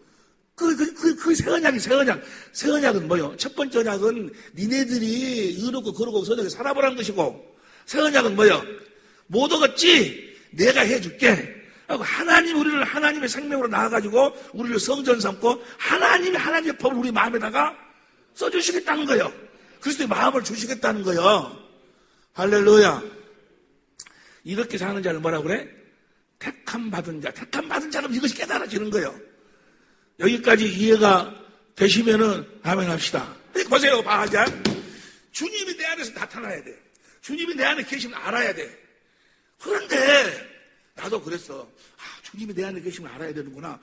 그 새 언약이 새 언약. 새 언약은 뭐요? 첫 번째 언약은 니네들이 의롭고 거룩하고 선하게 살아보라는 것이고 새 언약은 뭐요? 못 얻었지? 내가 해줄게. 하나님 우리를 하나님의 생명으로 나와가지고 우리를 성전 삼고 하나님의 법을 우리 마음에다가 써주시겠다는 거예요. 그리스도의 마음을 주시겠다는 거예요. 할렐루야. 이렇게 사는 자를 뭐라고 그래? 택함 받은 자. 택함 받은 자는 이것이 깨달아지는 거예요. 여기까지 이해가 되시면은 아멘 합시다. 보세요. 자, 주님이 내 안에서 나타나야 돼. 주님이 내 안에 계시면 알아야 돼. 그런데 나도 그랬어. 주님이 내 안에 계시면 알아야 되는구나.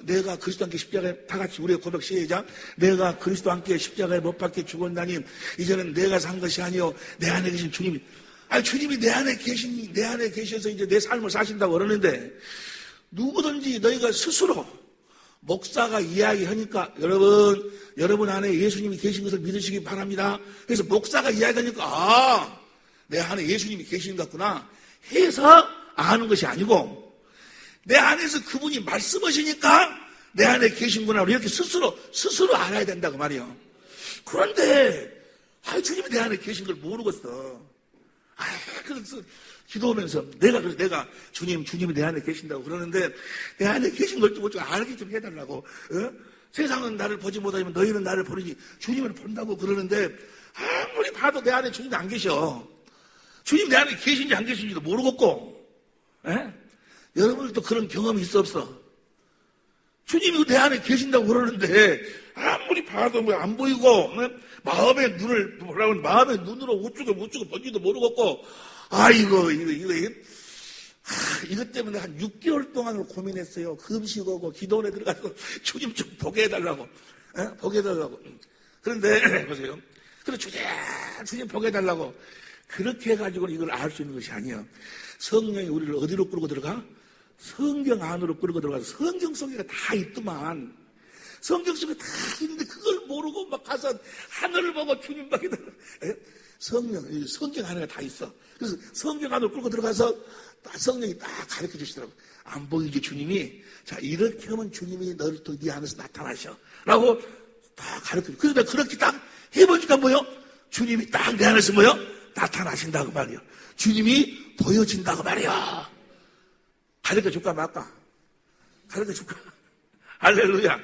내가 그리스도 함께 십자가에 다 같이 우리의 고백 시작. 내가 그리스도 함께 십자가에 못 박혀 죽었나니 이제는 내가 산 것이 아니요 내 안에 계신 주님이. 주님이 내 안에 계셔서 이제 내 삶을 사신다고 그러는데 누구든지 너희가 스스로 목사가 이야기하니까 여러분 안에 예수님이 계신 것을 믿으시기 바랍니다. 그래서 목사가 이야기하니까 내 안에 예수님이 계시는 것 같구나 해서 아는 것이 아니고 내 안에서 그분이 말씀하시니까 내 안에 계신구나 이렇게 스스로 알아야 된다고 말이에요. 그런데 주님이 내 안에 계신 걸 모르겠어. 그래서 기도하면서 내가 주님이 내 안에 계신다고 그러는데 내 안에 계신 걸 좀 알게 좀 해달라고. 세상은 나를 보지 못하지만 너희는 나를 보리니 주님을 본다고 그러는데 아무리 봐도 내 안에 주님이 안 계셔. 주님 내 안에 계신지 안 계신지도 모르겠고. 여러분들도 그런 경험이 있어 없어? 주님이 내 안에 계신다고 그러는데 아무리 봐도 뭐 안 보이고 마음의 눈으로 우쭈고 뭔지도 모르겠고 이것 때문에 한 6개월 동안을 고민했어요. 금식하고 기도원에 들어가서 주님 좀 보게 해달라고. 보게 해달라고. 그런데 보세요. 그래 주님 보게 해달라고. 그렇게 해가지고는 이걸 알 수 있는 것이 아니에요. 성령이 우리를 어디로 끌고 들어가? 성경 안으로 끌고 들어가서 성경 속에 다 있더만. 성경 속에 다 있는데 그걸 모르고 막 가서 하늘을 보고 주님 밖에 성경 안에 다 있어. 그래서 성경 안으로 끌고 들어가서 성령이 딱 가르쳐 주시더라고. 안 보이지 주님이? 자, 이렇게 하면 주님이 너를 또 네 안에서 나타나셔. 라고 딱 가르쳐 줘. 그래서 내가 그렇게 딱 해보니까 뭐요? 주님이 딱 내 안에서 뭐요? 나타나신다고 말이요. 주님이 보여진다고 말이야. 가르쳐 줄까 말까? 가르쳐 줄까? 할렐루야.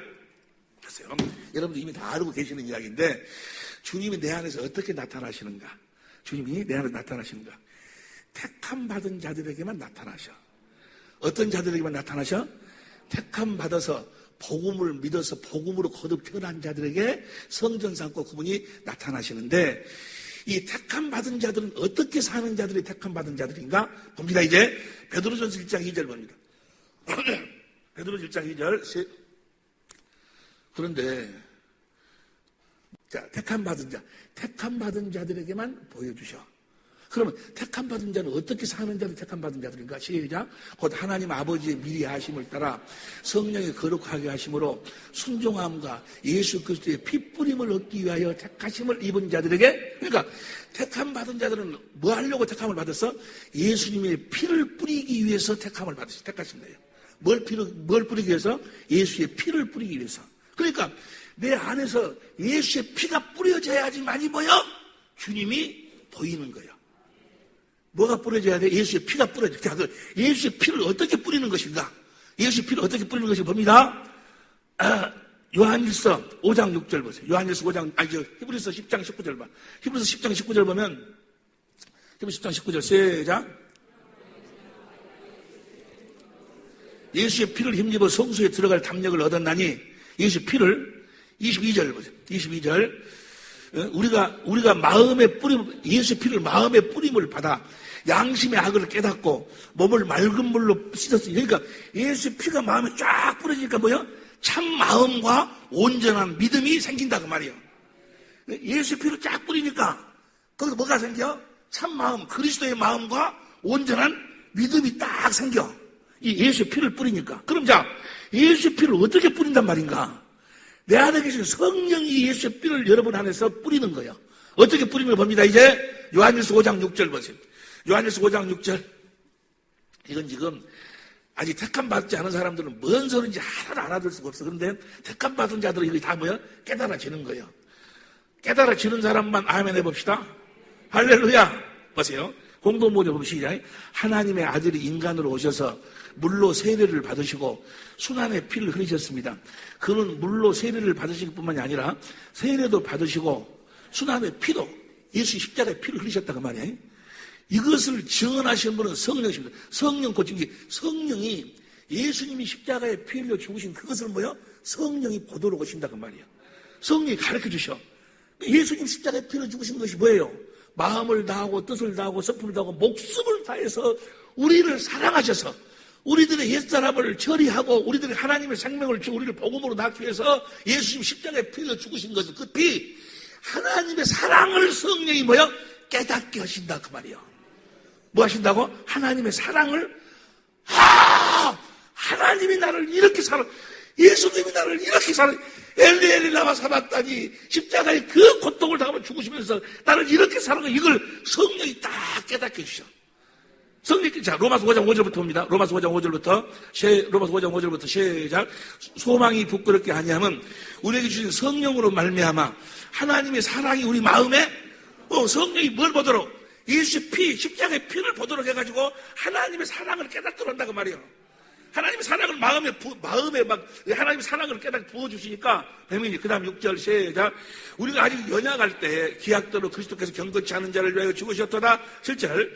보세요. 여러분들 이미 다 알고 계시는 이야기인데 주님이 내 안에서 어떻게 나타나시는가? 주님이 내 안에 나타나시는가? 택함 받은 자들에게만 나타나셔. 어떤 자들에게만 나타나셔? 택함 받아서 복음을 믿어서 복음으로 거듭 태어난 자들에게 성전 삼고 그분이 나타나시는데 이 택함 받은 자들은 어떻게 사는 자들이 택함 받은 자들인가? 봅니다. 이제 베드로전서 1장 2절 봅니다. 베드로전서 1장 2절. 그런데 자, 택함 받은 자들에게만 보여주셔. 그러면 택함 받은 자는 어떻게 사는 자들 택함 받은 자들인가? 시작. 곧 하나님 아버지의 미리 하심을 따라 성령의 거룩하게 하심으로 순종함과 예수 그리스도의 핏뿌림을 얻기 위하여 택하심을 입은 자들에게, 그러니까 택함 받은 자들은 뭐 하려고 택함을 받았어? 예수님의 피를 뿌리기 위해서 택함을 받으시 택하신 거예요. 뭘 뿌리기 위해서? 예수의 피를 뿌리기 위해서. 그러니까 내 안에서 예수의 피가 뿌려져야지만이 뭐요? 주님이 보이는 거예요. 뭐가 뿌려져야 돼? 예수의 피가 뿌려져. 예수의 피를 어떻게 뿌리는 것인가? 예수의 피를 어떻게 뿌리는 것인가 봅니다. 요한일서 5장 6절 보세요. 요한일서 5장, 히브리서 10장 19절 봐. 히브리서 10장 19절 보면, 히브리서 10장 19절, 시작. 예수의 피를 힘입어 성소에 들어갈 담력을 얻었나니, 예수의 피를, 22절 보세요. 22절. 우리가 마음의 예수의 피를 마음의 뿌림을 받아 양심의 악을 깨닫고 몸을 맑은 물로 씻었으니, 그러니까 예수의 피가 마음에 쫙 뿌려지니까 뭐야? 참 마음과 온전한 믿음이 생긴다고 말이에요. 예수의 피를 쫙 뿌리니까 거기서 뭐가 생겨? 참 마음, 그리스도의 마음과 온전한 믿음이 딱 생겨. 이 예수의 피를 뿌리니까. 그럼 자, 예수의 피를 어떻게 뿌린단 말인가? 내 안에 계신 성령이 예수의 피를 여러분 안에서 뿌리는 거예요. 어떻게 뿌리는 거 봅니다. 이제 요한일서 5장 6절 보세요. 요한일서 5장 6절. 이건 지금 아직 택함 받지 않은 사람들은 뭔 소리인지 하나도 알아들 수가 없어. 그런데 택함 받은 자들은 이거 다 뭐야? 깨달아지는 거예요. 깨달아지는 사람만 아멘 해봅시다. 할렐루야. 보세요. 공동모자 보면 시작. 하나님의 아들이 인간으로 오셔서 물로 세례를 받으시고 순환의 피를 흘리셨습니다. 그는 물로 세례를 받으실 뿐만이 아니라 세례도 받으시고 순환의 피도 예수 십자가의 피를 흘리셨다고 말이에요. 이것을 증언하시는 분은 성령이십니다. 성령 고침기. 성령이 예수님이 십자가에 피 흘려 죽으신 그것을 뭐요? 성령이 보도록 오신다고 말이에요. 성령이 가르쳐 주셔. 예수님 십자가에 피 흘려 죽으신 것이 뭐예요? 마음을 다하고 뜻을 다하고 성품을 다하고 목숨을 다해서 우리를 사랑하셔서 우리들의 옛사람을 처리하고 우리들의 하나님의 생명을 주고 우리를 복음으로 낳기 위해서 예수님 십자가에 피 흘려 죽으신 것은 그 피, 하나님의 사랑을 성령이 뭐요? 깨닫게 하신다 그 말이에요. 뭐 하신다고? 하나님의 사랑을, 하나님이 나를 이렇게 사랑, 예수님이 나를 이렇게 사랑, 엘리 라마 사봤다니 십자가에 그 고통을 당하며 죽으시면서 나를 이렇게 사랑해. 이걸 성령이 딱 깨닫게 해주셔. 성령이, 자, 로마서 5장 5절부터 봅니다. 로마서 5장 5절부터, 로마서 5장 5절부터 시작. 소망이 부끄럽게 아니하면 우리에게 주신 성령으로 말미암아 하나님의 사랑이 우리 마음에, 성령이 뭘 보도록? 예수의 피, 십자가의 피를 보도록 해가지고 하나님의 사랑을 깨닫도록 한다고 말이에요. 하나님의 사랑을 마음에 막 하나님의 사랑을 깨닫게 부어주시니까 배민이 그 다음 6절 시작. 우리가 아직 연약할 때 기약대로 그리스도께서 경건치 않은 자를 위하여 죽으셨도다. 7절.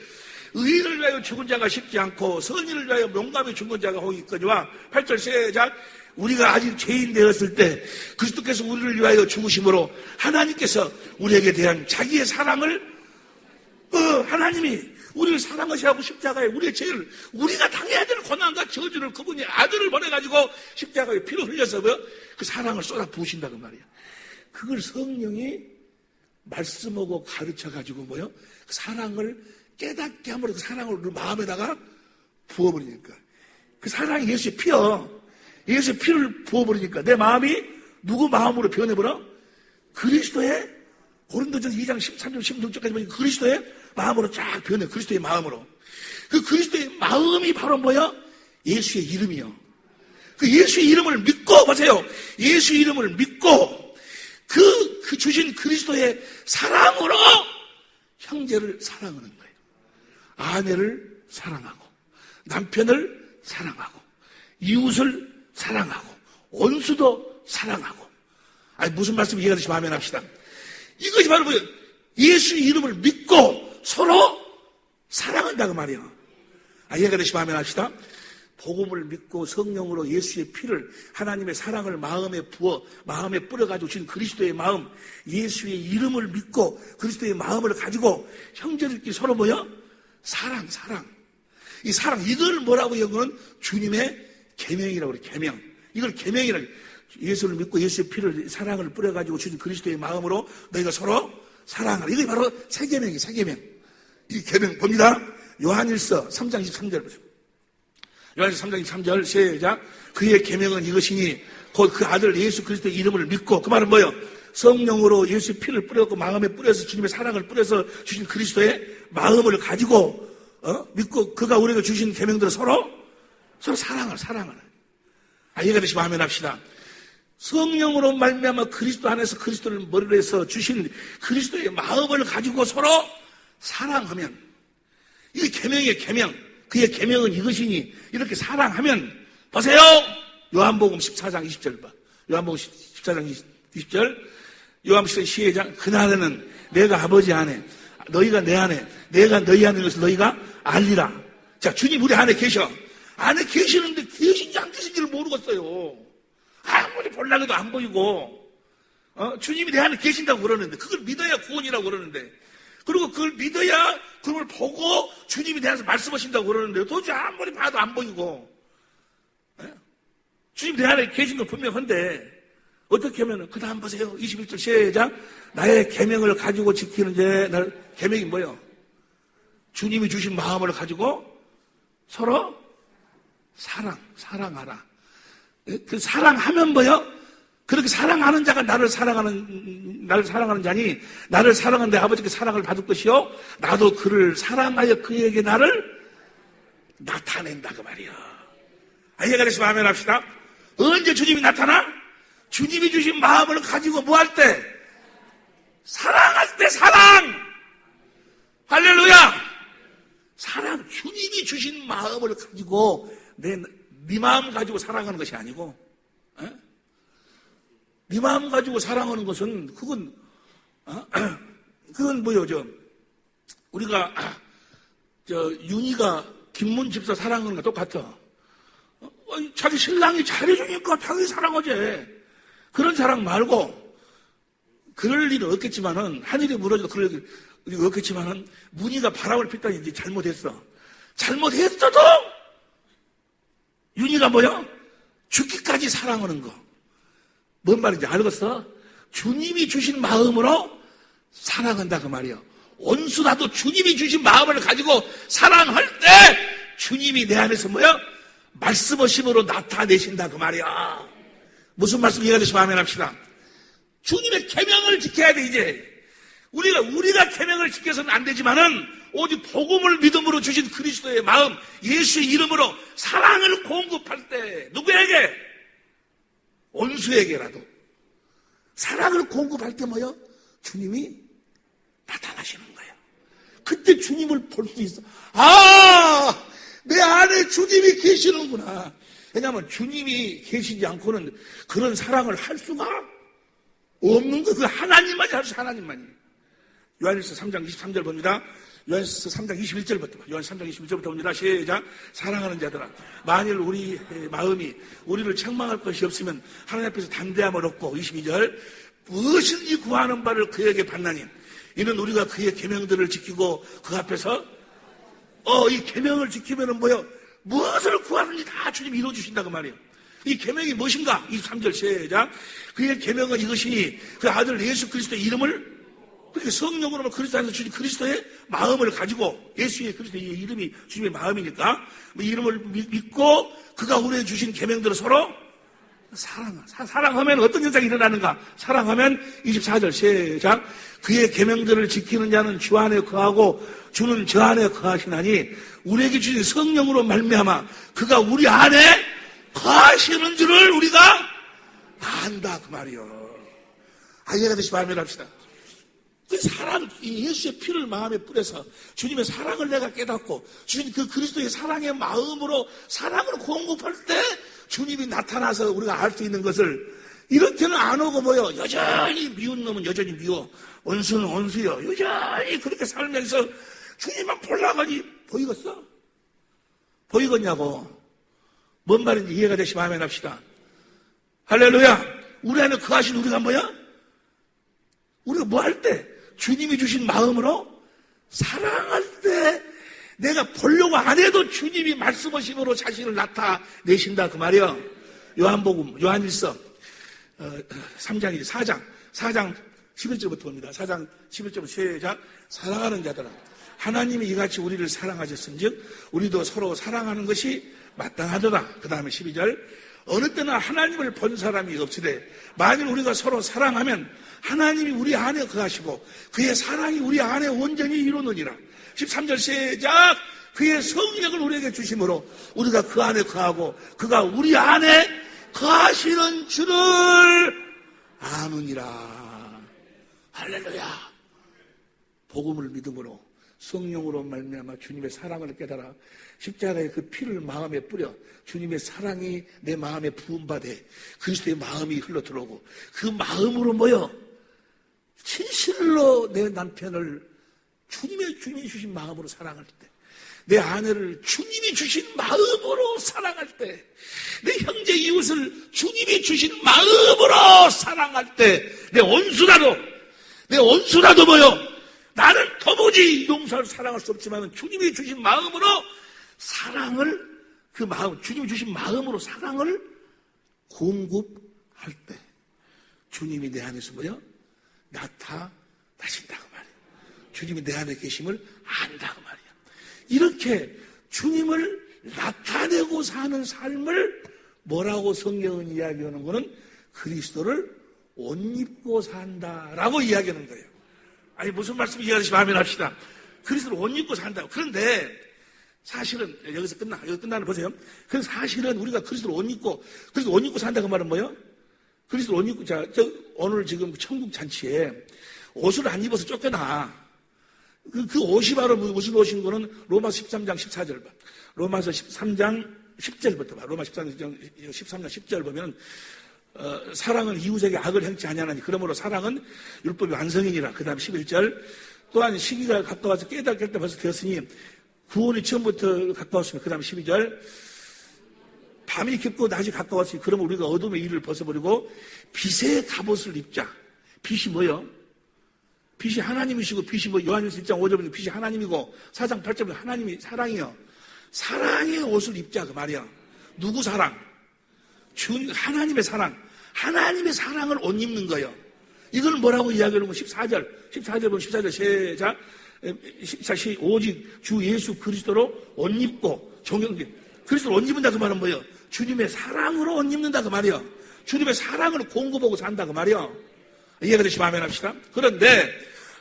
의인을 위하여 죽은 자가 쉽지 않고 선인을 위하여 용감히 죽은 자가 혹 있거니와. 8절 시작. 우리가 아직 죄인 되었을 때 그리스도께서 우리를 위하여 죽으심으로 하나님께서 우리에게 대한 자기의 사랑을 하나님이 우리를 사랑하시고 십자가에 우리의 죄를 우리가 당해야 될 고난과 저주를 그분이 아들을 보내가지고 십자가에 피를 흘려서 그 사랑을 쏟아 부으신다고 말이야. 그걸 성령이 말씀하고 가르쳐가지고 그 사랑을 깨닫게 함으로 그 사랑을 우리 마음에다가 부어버리니까 그 사랑이 예수의 피여. 예수의 피를 부어버리니까 내 마음이 누구 마음으로 변해버려? 그리스도의 고린도전서 2장 13절 16절까지 보면 그리스도의 마음으로 쫙 변해. 그리스도의 마음으로. 그 그리스도의 마음이 바로 뭐야? 예수의 이름이요. 그 예수의 이름을 믿고 보세요. 예수의 이름을 믿고 그 주신 그리스도의 사랑으로 형제를 사랑하는 거예요. 아내를 사랑하고 남편을 사랑하고 이웃을 사랑하고 원수도 사랑하고. 아니 무슨 말씀 이해가 되시면 아멘 합시다. 이것이 바로 뭐예요? 예수의 이름을 믿고 서로 사랑한다고 말이에요. 이해가 되시면 아멘 합시다. 복음을 믿고 성령으로 예수의 피를 하나님의 사랑을 마음에 부어 마음에 뿌려가지고 주신 그리스도의 마음, 예수의 이름을 믿고 그리스도의 마음을 가지고 형제들끼리 서로 뭐야? 사랑. 이 사랑, 이걸 뭐라고 여기는 주님의 계명이라고 그래. 계명. 이걸 계명이라고. 예수를 믿고 예수의 피를 사랑을 뿌려가지고 주신 그리스도의 마음으로 너희가 서로 사랑하라. 이게 바로 새 계명이에요. 새 계명. 이 계명 봅니다. 요한일서 3장 23절 보세요. 요한일서 3장 23절 시작. 그의 계명은 이것이니 곧 그 아들 예수 그리스도의 이름을 믿고. 그 말은 뭐예요? 성령으로 예수의 피를 뿌렸고 마음에 뿌려서 주님의 사랑을 뿌려서 주신 그리스도의 마음을 가지고 믿고 그가 우리에게 주신 계명들을 서로 사랑을. 이해가 되시면 아멘 합시다. 성령으로 말미암아 그리스도 안에서 그리스도를 머리로 해서 주신 그리스도의 마음을 가지고 서로 사랑하면 이게 계명이에요. 계명. 그의 계명은 이것이니 이렇게 사랑하면 보세요. 요한복음 14장 20절 봐. 요한복음 14장 20절. 요한복음 시작. 그날에는 내가 아버지 안에, 너희가 내 안에, 내가 너희 안에 있어서 너희가 알리라. 자, 주님 우리 안에 계셔. 안에 계시는데 계신지 안 계신지를 모르겠어요. 아무리 보려고 해도 안 보이고, 주님이 내 안에 계신다고 그러는데, 그걸 믿어야 구원이라고 그러는데, 그리고 그걸 믿어야 그걸 보고 주님이 내 안에서 말씀하신다고 그러는데, 도저히 아무리 봐도 안 보이고, 주님 내 안에 계신 건 분명한데, 어떻게 하면은, 그 다음 보세요. 21절 시작. 나의 계명을 가지고 지키는 제, 계명이 뭐예요? 주님이 주신 마음을 가지고 서로 사랑하라. 그 사랑하면 뭐요? 그렇게 사랑하는 자가 나를 사랑하는 자니, 나를 사랑하는 내 아버지께 사랑을 받을 것이요. 나도 그를 사랑하여 그에게 나를 나타낸다, 그 말이야. 이해가 되시면 아멘 합시다. 언제 주님이 나타나? 주님이 주신 마음을 가지고 뭐 할 때? 사랑할 때 사랑! 할렐루야! 사랑, 주님이 주신 마음을 가지고 네 마음 가지고 사랑하는 것이 아니고, 네 마음 가지고 사랑하는 것은 그건 뭐요? 우리가 윤희가 김문 집사 사랑하는 거 똑같아. 자기 신랑이 잘해주니까 당연히 사랑하지. 그런 사랑 말고, 그럴 일은 없겠지만은, 하늘이 무너져도 그럴 일은 없겠지만은, 문희가 바람을 폈다니 이제 잘못했어. 잘못했어도, 윤희가 뭐야? 죽기까지 사랑하는 거. 뭔 말인지 알겠어? 주님이 주신 마음으로 사랑한다, 그 말이야. 온수나도 주님이 주신 마음을 가지고 사랑할 때, 주님이 내 안에서 뭐야? 말씀하심으로 나타내신다, 그 말이야. 무슨 말씀 이해가 되시면 아멘 합시다. 주님의 계명을 지켜야 돼, 이제. 우리가 계명을 지켜서는 안 되지만은, 오직 복음을 믿음으로 주신 그리스도의 마음, 예수의 이름으로 사랑을 공급할 때, 누구에게? 온수에게라도. 사랑을 공급할 때 뭐요? 주님이 나타나시는 거예요. 그때 주님을 볼 수 있어. 내 안에 주님이 계시는구나. 왜냐하면 주님이 계시지 않고는 그런 사랑을 할 수가 없는 거. 그 하나님만이 할 수, 하나님만이. 요한일서 3장 23절 봅니다. 요한일서 3장 21절부터. 요한일서 3장 21절부터 봅니다. 시작. 사랑하는 자들아, 만일 우리 마음이 우리를 책망할 것이 없으면 하나님 앞에서 담대함을 얻고, 22절, 무엇이든지 구하는 바를 그에게 받나니, 이는 우리가 그의 계명들을 지키고 그 앞에서 이 계명을 지키면은 뭐요? 무엇을 구하든지 다 주님이 이루어주신다고 말이에요. 이 계명이 무엇인가? 23절 시작. 그의 계명은 이것이니 그 아들 예수 그리스도의 이름을, 그렇게 성령으로 그리스도 안에서 주신 그리스도의 마음을 가지고, 예수의 그리스도의 이름이 주님의 마음이니까 이름을 믿고 그가 우리에게 주신 계명들을 서로 사랑하면 어떤 현상이 일어나는가? 사랑하면 24절 시작. 그의 계명들을 지키는 자는 주 안에 거하고 주는 저 안에 거하시나니 우리에게 주신 성령으로 말미암아 그가 우리 안에 거하시는 줄을 우리가 안다, 그 말이요. 이해가 되시면 아멘 합시다. 그 사랑, 예수의 피를 마음에 뿌려서 주님의 사랑을 내가 깨닫고 주님 그 그리스도의 사랑의 마음으로 사랑을 공급할 때 주님이 나타나서 우리가 알 수 있는 것을, 이렇게는 안 오고 뭐요? 여전히 미운 놈은 여전히 미워, 원수는 원수요, 여전히 그렇게 살면서 주님만 보려가니 보이겠어? 보이겠냐고. 뭔 말인지 이해가 되시면 아멘 합시다. 할렐루야. 우리 안에 거하신 우리가 뭐야? 우리가 뭐 할 때? 주님이 주신 마음으로 사랑할 때, 내가 보려고 안 해도 주님이 말씀하심으로 자신을 나타내신다, 그 말이요. 요한복음, 요한일서 3장이지, 4장 11절부터 봅니다. 4장 11절부터 시작. 사랑하는 자들아, 하나님이 이같이 우리를 사랑하셨은즉 우리도 서로 사랑하는 것이 마땅하더라. 그 다음에 12절. 어느 때나 하나님을 본 사람이 없으되 만일 우리가 서로 사랑하면 하나님이 우리 안에 거하시고 그의 사랑이 우리 안에 온전히 이루느니라. 13절 시작. 그의 성령을 우리에게 주심으로 우리가 그 안에 거하고 그가 우리 안에 거하시는 줄을 아느니라. 할렐루야. 복음을 믿음으로 성령으로 말미암아 주님의 사랑을 깨달아 십자가의 그 피를 마음에 뿌려 주님의 사랑이 내 마음에 부음받아 그리스도의 마음이 흘러들어오고 그 마음으로 모여 진실로 내 남편을 주님이 주신 마음으로 사랑할 때, 내 아내를 주님이 주신 마음으로 사랑할 때, 내 형제 이웃을 주님이 주신 마음으로 사랑할 때, 내 원수라도 모여 나는 도무지 용서할 사랑할 수 없지만 주님이 주신 마음으로 사랑을, 그 마음, 주님이 주신 마음으로 사랑을 공급할 때 주님이 내 안에서 뭐요? 나타나신다고 말이에요. 주님이 내 안에 계심을 안다고 말이에요. 이렇게 주님을 나타내고 사는 삶을 뭐라고 성경은 이야기하는 거는 그리스도를 옷 입고 산다라고 이야기하는 거예요. 아니 무슨 말씀 이해하시면 아멘 합시다. 그리스도를 옷 입고 산다고. 그런데 사실은 여기서 끝나는 보세요. 그래서 사실은 우리가 그리스도를 옷 입고 산다 그 말은 뭐예요? 그리스도를 옷 입고 오늘 지금 천국 잔치에 옷을 안 입어서 쫓겨나. 그 옷이 바로 무슨 옷인 거는 로마서 13장 14절 봐. 로마서 13장 10절부터 봐. 로마 13장 10절 보면 사랑은 이웃에게 악을 행치 아니하나니 그러므로 사랑은 율법의 완성이니라. 그 다음 11절 또한 시기가 가까워서 깨닫게 벌써 되었으니 구원이 처음부터 가까웠으며 그 다음 12절 밤이 깊고 낮이 가까웠으니 그러면 우리가 어둠의 일을 벗어버리고 빛의 갑옷을 입자. 빛이 뭐요? 빛이 하나님이시고 빛이 뭐 요한일서 1장 5절 보면 빛이 하나님이고 4장 8절 보면 하나님이 사랑이요. 사랑의 옷을 입자 그 말이야. 누구 사랑? 하나님의 사랑. 하나님의 사랑을 옷 입는 거예요. 이걸 뭐라고 이야기하는 거? 14절 보면 14절 시작. 오직 주 예수 그리스도로 옷 입고 그리스도로 옷 입는다 그 말은 뭐예요? 주님의 사랑으로 옷 입는다 그 말이에요. 주님의 사랑을 공급하고 산다 그 말이에요. 이해가 되시면 아멘 합시다. 그런데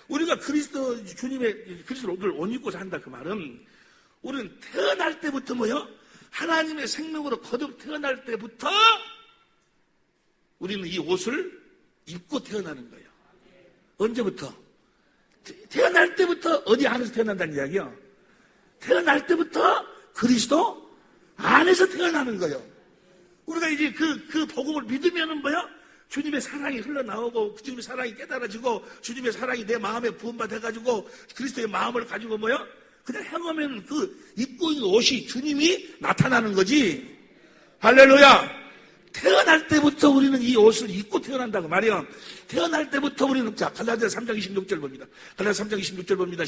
우리가 그리스도를 옷 입고 산다 그 말은 우리는 태어날 때부터 뭐요? 하나님의 생명으로 거듭 태어날 때부터 우리는 이 옷을 입고 태어나는 거예요. 언제부터? 태어날 때부터 어디 안에서 태어난다는 이야기요? 태어날 때부터 그리스도 안에서 태어나는 거예요. 우리가 이제 그 복음을 믿으면은 뭐야? 주님의 사랑이 흘러나오고 주님의 사랑이 깨달아지고 주님의 사랑이 내 마음에 부음받아가지고 그리스도의 마음을 가지고 뭐야? 그냥 행하면 그 입고 있는 옷이 주님이 나타나는 거지. 할렐루야. 태어날 때부터 우리는 이 옷을 입고 태어난다고 말이야. 태어날 때부터 우리는 갈라디아서 3장 26절 봅니다. 갈라디아서 3장 26절 봅니다.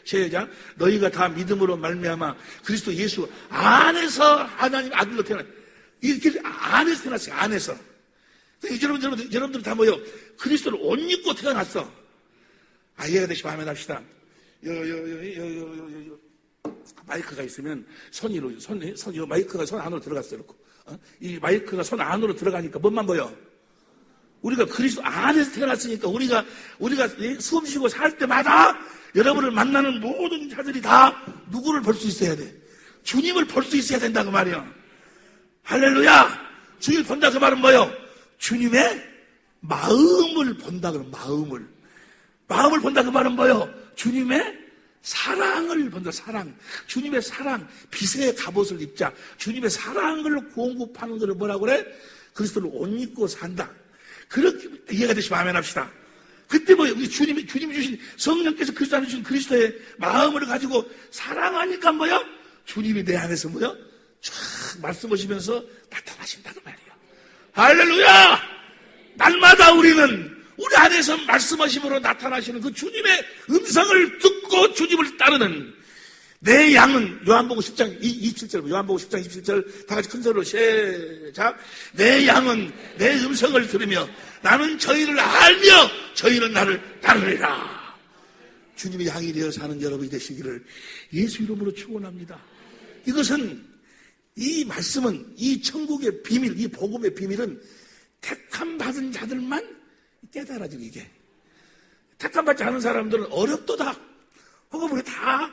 시작. 너희가 다 믿음으로 말미암아 그리스도 예수 안에서 하나님 아들로 태어났. 이렇게 안에서 태어났어요. 안에서. 여러분들은 다 뭐요? 그리스도를 옷 입고 태어났어. 이해가 되시면 아멘 합시다. 마이크가 있으면 마이크가 손 안으로 들어갔어요. 이 마이크가 손 안으로 들어가니까 뭔만 보여? 우리가 그리스도 안에서 태어났으니까 우리가 숨 쉬고 살 때마다 여러분을 만나는 모든 자들이 다 누구를 볼 수 있어야 돼? 주님을 볼 수 있어야 된다고 말이야. 할렐루야. 주님을 본다 그 말은 뭐요? 주님의 마음을 본다 그러면 마음을 본다 그 말은 뭐요? 주님의 사랑을 본다. 사랑. 주님의 사랑. 빛의 갑옷을 입자. 주님의 사랑을 공급하는 것을 뭐라고 그래? 그리스도를 옷 입고 산다. 그렇게 이해가 되시면 아멘 합시다. 그때 뭐 주님이 주신 성령께서 그리스도 안에 주신 그리스도의 마음을 가지고 사랑하니까 뭐야? 주님이 내 안에서 뭐야? 쫙 말씀하시면서 나타나신다는 말이야. 할렐루야! 날마다 우리는 우리 안에서 말씀하심으로 나타나시는 그 주님의 음성을 듣고 주님을 따르는 내 양은 요한복음 10장 27절 요한복음 10장 27절 다 같이 큰 소리로 시작. 내 양은 내 음성을 들으며 나는 저희를 알며 저희는 나를 따르리라. 주님의 양이 되어 사는 여러분이 되시기를 예수 이름으로 축원합니다. 이것은 이 말씀은 이 천국의 비밀, 이 복음의 비밀은 택함 받은 자들만 깨달아지고 이게 택함 받지 않은 사람들은 어렵도다. 혹은 다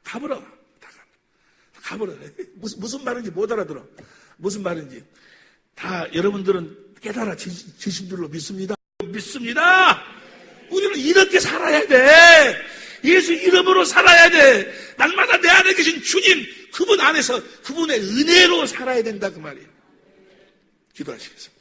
가버려. 무슨 말인지 못 알아들어. 무슨 말인지 다 여러분들은 깨달아지신 줄로 믿습니다. 우리는 이렇게 살아야 돼. 예수 이름으로 살아야 돼. 날마다 내 안에 계신 주님, 그분 안에서 그분의 은혜로 살아야 된다 그 말이에요. 기도하시겠습니다.